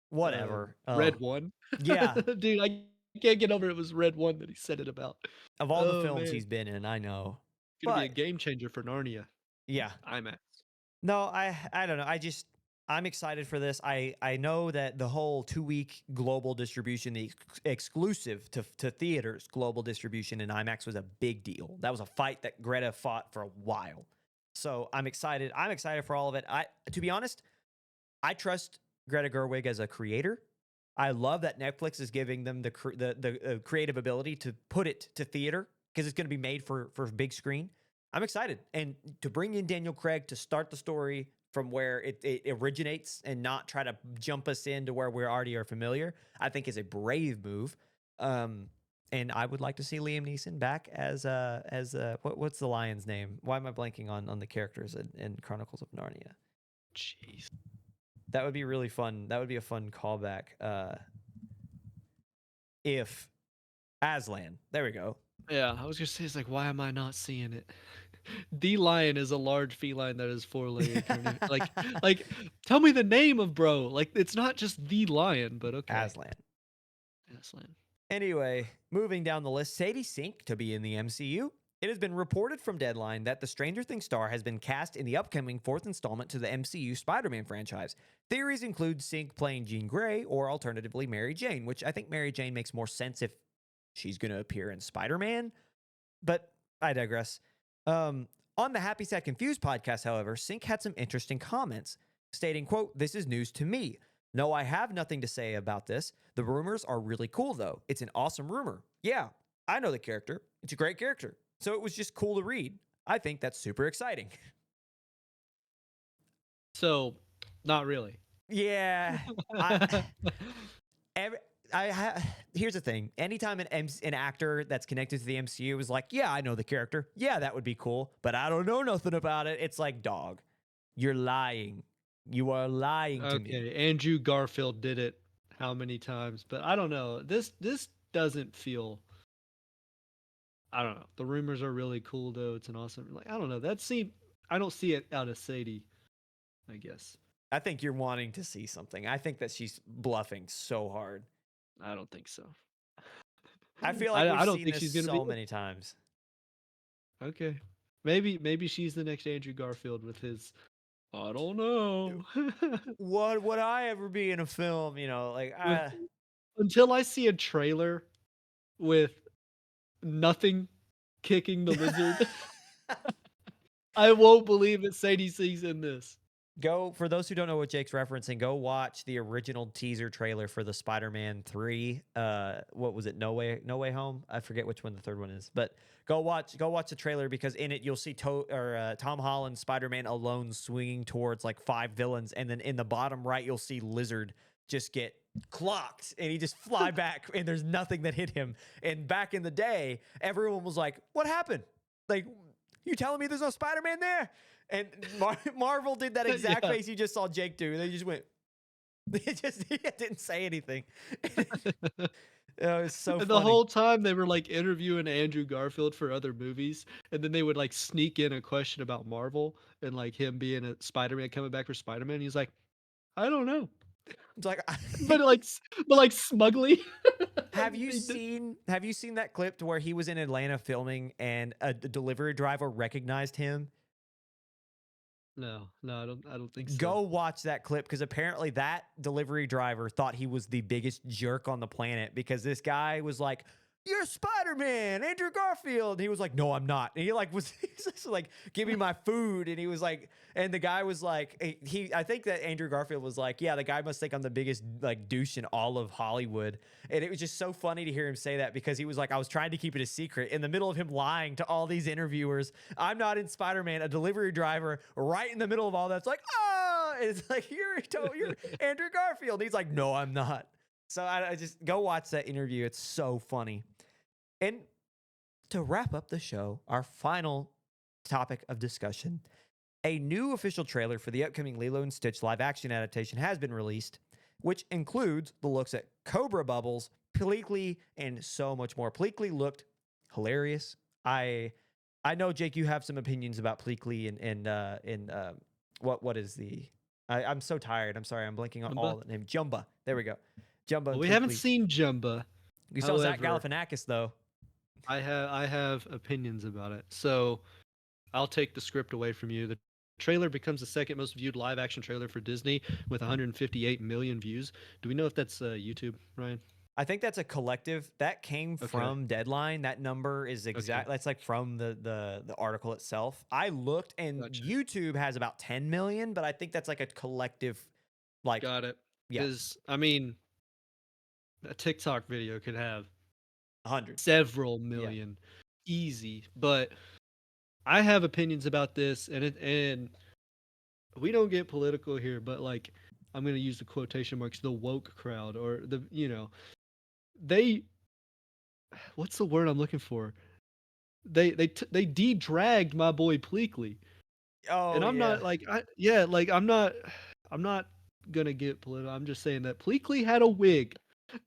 A: Whatever. Oh,
B: Red One.
A: yeah.
B: Dude, I can't get over it was Red One that he said it about.
A: Of all the
B: Oh
A: films
B: man,
A: he's been in, I know.
B: gonna be a
A: But
B: game changer for Narnia.
A: yeah.
B: IMAX.
A: No, I don't know. I'm excited for this. I know that the whole 2-week global distribution, the exclusive to theaters global distribution in IMAX was a big deal. That was a fight that Greta fought for a while. So I'm excited. I'm excited for all of it. To be honest, I trust Greta Gerwig as a creator. I love that Netflix is giving them the creative ability to put it to theater because it's going to be made for big screen. I'm excited, and to bring in Daniel Craig to start the story from where it originates and not try to jump us into where we already are familiar, I think is a brave move. And I would like to see Liam Neeson back as what's the lion's name? Why am I blanking on the characters in Chronicles of Narnia?
B: Jeez.
A: That would be really fun. That would be a fun callback. If Aslan, there we go.
B: Yeah, I was gonna say it's like, why am I not seeing it? The lion is a large feline that is four-legged. Like, tell me the name of bro. Like, it's not just the lion, but okay.
A: Aslan.
B: Aslan.
A: Anyway, moving down the list, Sadie Sink to be in the MCU. It has been reported from Deadline that the Stranger Things star has been cast in the upcoming 4th installment to the MCU Spider-Man franchise. Theories include Sink playing Jean Grey or alternatively Mary Jane, which I think Mary Jane makes more sense if she's going to appear in Spider-Man, but I digress. On the Happy Sad Confused podcast, however, Sink had some interesting comments, stating, quote, "This is news to me. No, I have nothing to say about this. The rumors are really cool, though. It's an awesome rumor. Yeah, I know the character. It's a great character. So it was just cool to read. I think that's super exciting."
B: So, not really.
A: Yeah, I every here's the thing. Anytime an actor that's connected to the MCU is like, "Yeah, I know the character. Yeah, that would be cool, but I don't know nothing about it." It's like, "Dog, you're lying. You are lying to me."
B: Okay, Andrew Garfield did it how many times? But I don't know. This doesn't feel. I don't know. The rumors are really cool though. It's an awesome. Like I don't know. That seem. I don't see it out of Sadie. I guess.
A: I think you're wanting to see something. I think that she's bluffing so hard.
B: I don't think so.
A: I feel like
B: I
A: we've
B: don't
A: seen
B: think
A: this
B: she's gonna be
A: so
B: it.
A: many times.
B: Okay. Maybe she's the next Andrew Garfield with his. I don't know.
A: What would I ever be in a film? You know, like
B: with until I see a trailer with nothing kicking the lizard, I won't believe that Sadie Sings in this.
A: Go for those who don't know what Jake's referencing. Go watch the original teaser trailer for the Spider-Man 3. What was it? No Way Home. I forget which one the third one is, but go watch the trailer because in it you'll see Tom Holland Spider-Man alone swinging towards like 5 villains, and then in the bottom right you'll see Lizard just get clocked and he just fly back and there's nothing that hit him. And back in the day, everyone was like, "What happened? Like, you telling me there's no Spider-Man there?" And Marvel did that exact
B: Yeah.
A: face you just saw Jake do. They just went, he didn't say anything. It was so
B: And the
A: funny.
B: whole time they were like interviewing Andrew Garfield for other movies, and then they would like sneak in a question about Marvel and like him being a Spider-Man coming back for Spider-Man. He's like, I don't know,
A: It's like,
B: but like smugly. He did-
A: have you seen that clip to where he was in Atlanta filming and a delivery driver recognized him?
B: No, I don't think so.
A: Go watch that clip because apparently that delivery driver thought he was the biggest jerk on the planet because this guy was like, "You're Spider-Man, Andrew Garfield." And he was like, "No, I'm not." And he like was he's just like, "Give me my food." And he was like, and the guy was like, I think that Andrew Garfield was like, "Yeah, the guy must think I'm the biggest like douche in all of Hollywood." And it was just so funny to hear him say that because he was like, "I was trying to keep it a secret." In the middle of him lying to all these interviewers, I'm not in Spider-Man, a delivery driver, right in the middle of all that's like, "Oh," and it's like, you're Andrew Garfield." And he's like, "No, I'm not." So I just go watch that interview. It's so funny. And to wrap up the show, our final topic of discussion, a new official trailer for the upcoming Lilo and Stitch live action adaptation has been released, which includes the looks at Cobra Bubbles, Pleakley, and so much more. Pleakley looked hilarious. I know, Jake, you have some opinions about Pleakley and what is the I'm so tired. I'm sorry, I'm blanking on all
B: Jumba?
A: the name. Jumba. There we go. Jumba
B: Well,
A: and
B: we haven't
A: Pleakley.
B: seen Jumba.
A: You saw Zach
B: However,
A: Galifianakis though.
B: I have opinions about it. So I'll take the script away from you. The trailer becomes the second most viewed live action trailer for Disney with 158 million views. Do we know if that's YouTube, Ryan?
A: I think that's a collective that came
B: Okay.
A: from Deadline. That number is
B: Okay.
A: exact. That's like from the article itself. I looked, and
B: Gotcha.
A: YouTube has about 10 million, but I think that's like a collective, like,
B: Got it.
A: yeah,
B: Because I mean, a TikTok video could have
A: 100.
B: several
A: Yeah,
B: million easy, but I have opinions about this, and we don't get political here, but like I'm gonna use the quotation marks, the woke crowd, or the they what's the word I'm looking for? They de-dragged my boy Pleakley,
A: oh
B: and I'm
A: yeah.
B: not like I'm not gonna get political. I'm just saying that Pleakley had a wig,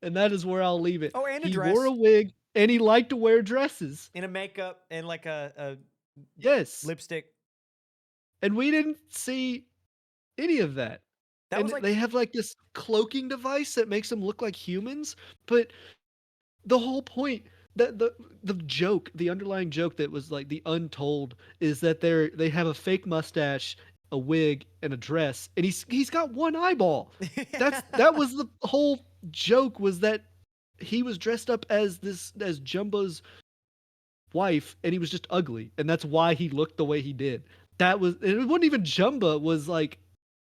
B: and that is where I'll leave it.
A: Oh, and a
B: He wore a
A: dress
B: wig, and he liked to wear dresses.
A: and a makeup and like a
B: Yes,
A: lipstick.
B: and we didn't see any of that.
A: That
B: And
A: was like,
B: they have like this cloaking device that makes them look like humans, but the whole point that the joke, the underlying joke that was like the untold is that they have a fake mustache, a wig, and a dress, and he's got one eyeball. That was the whole joke, was that he was dressed up as Jumbo's wife, and he was just ugly, and that's why he looked the way he did. That was, and it wasn't even Jumba was like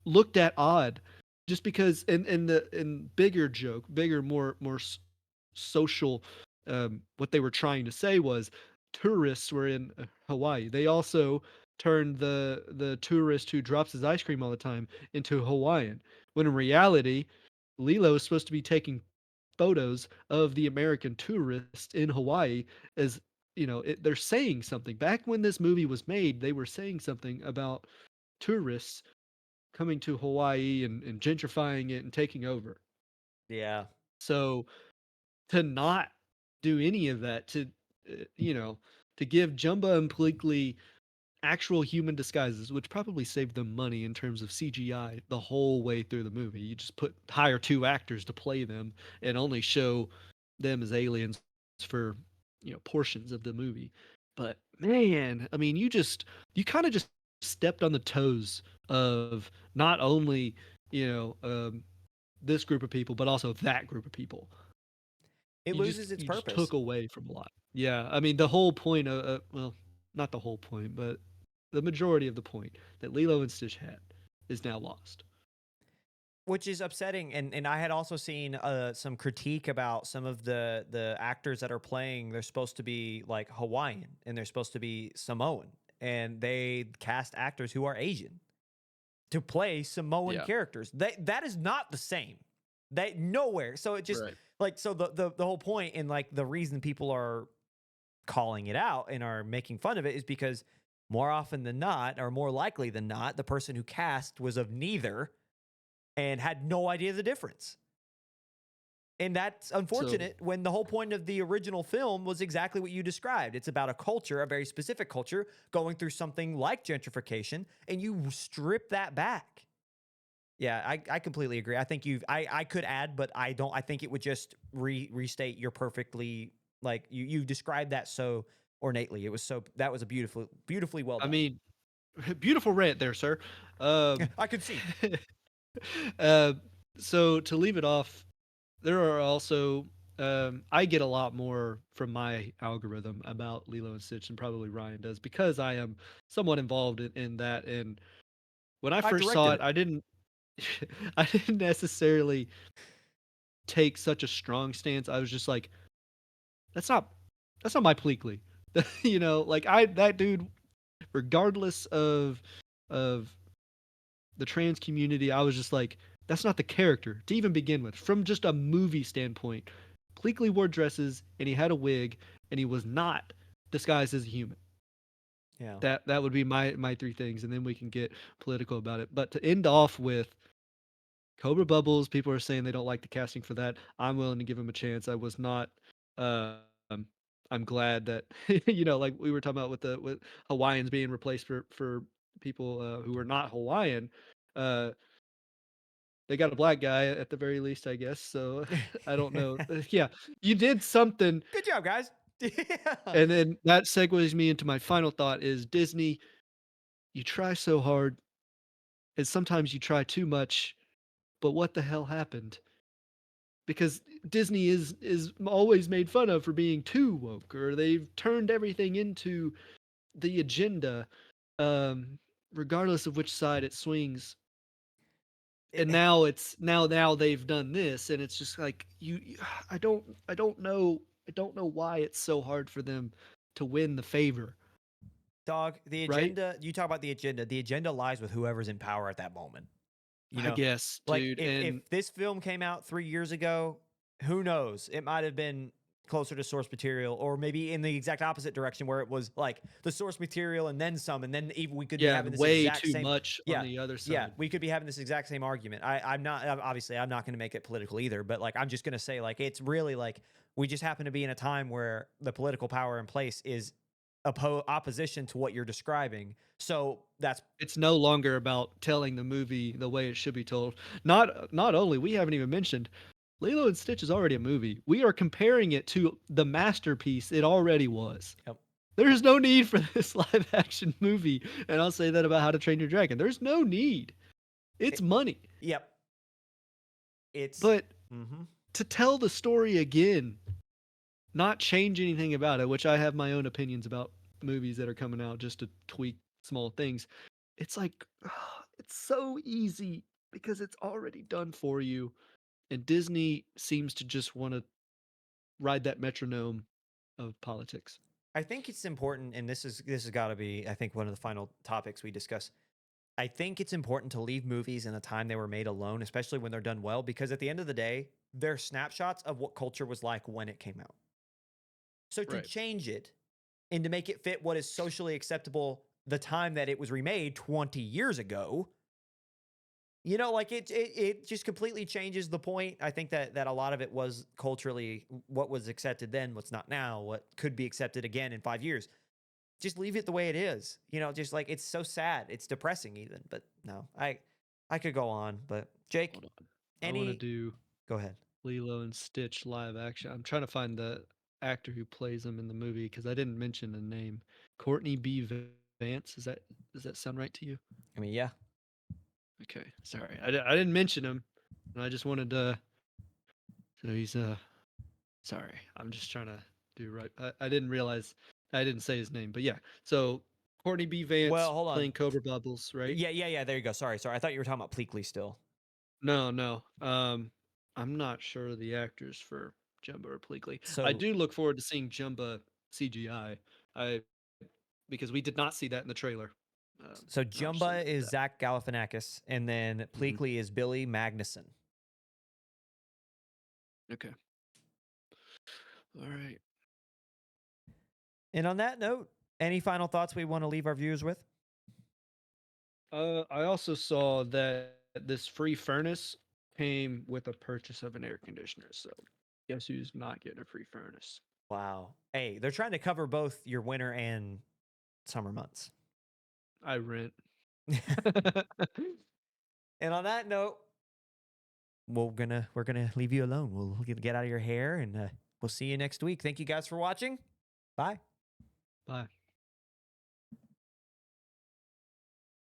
B: looked at odd, just because in bigger joke, bigger, more social, what they were trying to say was tourists were in Hawaii. They also turned the tourist who drops his ice cream all the time into Hawaiian, when in reality, Lilo is supposed to be taking photos of the American tourist in Hawaii as they're saying something. Back when this movie was made, they were saying something about tourists coming to Hawaii and gentrifying it and taking over.
A: Yeah.
B: So to not do any of that, uh, you know, to give Jumba and Pleakley actual human disguises, which probably saved them money in terms of CGI the whole way through the movie. You just hire two actors to play them and only show them as aliens for portions of the movie. But man, I mean, you kind of just stepped on the toes of not only you know um, this group of people, but also that group of people.
A: It
B: You just
A: loses its
B: you just
A: purpose.
B: took away from a lot. Yeah, I mean the whole point of well, not the whole point, but the majority of the point that Lilo and Stitch had is now lost.
A: Which is upsetting, and I had also seen some critique about some of the actors that are playing. They're supposed to be like Hawaiian, and they're supposed to be Samoan, and they cast actors who are Asian to play Samoan
B: Yeah,
A: characters. That is not the same. They nowhere. So it just
B: right.
A: like so the whole point and like the reason people are calling it out and are making fun of it is because more often than not, or more likely than not, the person who cast was of neither and had no idea the difference. And that's
B: So
A: unfortunate when the whole point of the original film was exactly what you described. It's about a culture, a very specific culture, going through something like gentrification, and you strip that back. Yeah, I completely agree. I think I could add, but I don't. I think it would just restate your perfectly like you described that so ornately. It was so that was a beautifully well
B: I
A: done.
B: mean, beautiful rant there, sir. Um,
A: I could see.
B: uh, so to leave it off, there are also I get a lot more from my algorithm about Lilo and Stitch than probably Ryan does because I am somewhat involved in that. And when I
A: I
B: first saw
A: directed
B: it,
A: it.
B: I didn't I didn't necessarily take such a strong stance. I was just like, that's not that's not my Pleakley. Like I that dude, regardless of the trans community, I was just like, that's not the character to even begin with. From just a movie standpoint, Pleakley wore dresses and he had a wig and he was not disguised as a human.
A: Yeah.
B: That would be my three things, and then we can get political about it. But to end off with Cobra Bubbles, people are saying they don't like the casting for that. I'm willing to give him a chance. I was not. Um, I'm glad that like we were talking about with Hawaiians being replaced for people who are not Hawaiian. Uh, they got a black guy at the very least, I guess. So I don't know. Yeah, you did something,
A: Good job, guys. Yeah.
B: and then that segues me into my final thought: is Disney. You try so hard, and sometimes you try too much. But what the hell happened? Because Disney is always made fun of for being too woke, or they've turned everything into the agenda, um, regardless of which side it swings. And
A: It-
B: now they've done this, and it's just like I don't know why it's so hard for them to win the favor,
A: Dog, the
B: right?
A: agenda, you talk about the agenda. The agenda lies with whoever's in power at that moment. You
B: I
A: know,
B: guess,
A: like
B: dude,
A: if
B: and
A: this film came out 3 years ago, who knows? It might have been closer to source material, or maybe in the exact opposite direction where it was like the source material and then some, and then even we could be
B: yeah,
A: having
B: and
A: this
B: way
A: exact
B: too
A: same.
B: much on
A: Yeah,
B: the other
A: yeah,
B: side.
A: we could be having this exact same argument. Obviously I'm not going to make it political either, but like I'm just going to say like it's really like we just happen to be in a time where the political power in place is opposition to what you're describing. So that's
B: It's no longer about telling the movie the way it should be told. Not only we haven't even mentioned Lilo and Stitch is already a movie. We are comparing it to the masterpiece it already was.
A: yep,
B: There's no need for this live action movie, and I'll say that about How to Train Your Dragon. There's no need. It's
A: it,
B: money.
A: yep. It's
B: But
A: mm-hmm.
B: to tell the story again, not change anything about it, which I have my own opinions about movies that are coming out just to tweak small things. It's like it's so easy because it's already done for you, and Disney seems to just want to ride that metronome of politics.
A: I think it's important, and this has got to be, I think, one of the final topics we discuss. I think it's important to leave movies in the time they were made alone, especially when they're done well, because at the end of the day, they're snapshots of what culture was like when it came out. So to
B: Right.
A: change it and to make it fit what is socially acceptable the time that it was remade 20 years ago, like it just completely changes the point. I think that a lot of it was culturally what was accepted then, what's not now, what could be accepted again in 5 years. Just leave it the way it is. Just like it's so sad. It's depressing even. But no, I could go on. But Jake,
B: Hold on. I want to do
A: go ahead.
B: Lilo and Stitch live action. I'm trying to find the actor who plays him in the movie because I didn't mention the name. Courtney B. Vance. Does that sound right to you?
A: I mean, yeah.
B: Okay, sorry, I didn't mention him, and I just wanted to. So he's sorry, I'm just trying to do right. I didn't realize I didn't say his name, but yeah. So Courtney B. Vance
A: Well, hold on.
B: playing Cobra Bubbles, right?
A: Yeah. There you go. Sorry. I thought you were talking about Pleakley still.
B: No. I'm not sure the actors for Jumba or Pleakley. I
A: So
B: do look forward to seeing Jumba CGI. I because we did not see that in the trailer.
A: so
B: I'm interested
A: Jumba
B: in
A: is
B: that.
A: Zach Galifianakis, and then
B: Mhm.
A: Pleakley is Billy Magnuson.
B: Okay. All right.
A: And on that note, any final thoughts we want to leave our viewers with?
B: I also saw that this free furnace came with a purchase of an air conditioner. So guess who's not getting a free furnace?
A: Wow. Hey, they're trying to cover both your winter and summer months.
B: I rent.
A: And on that note, we're gonna leave you alone. We'll get out of your hair, and we'll see you next week. Thank you guys for watching. Bye.
B: Bye.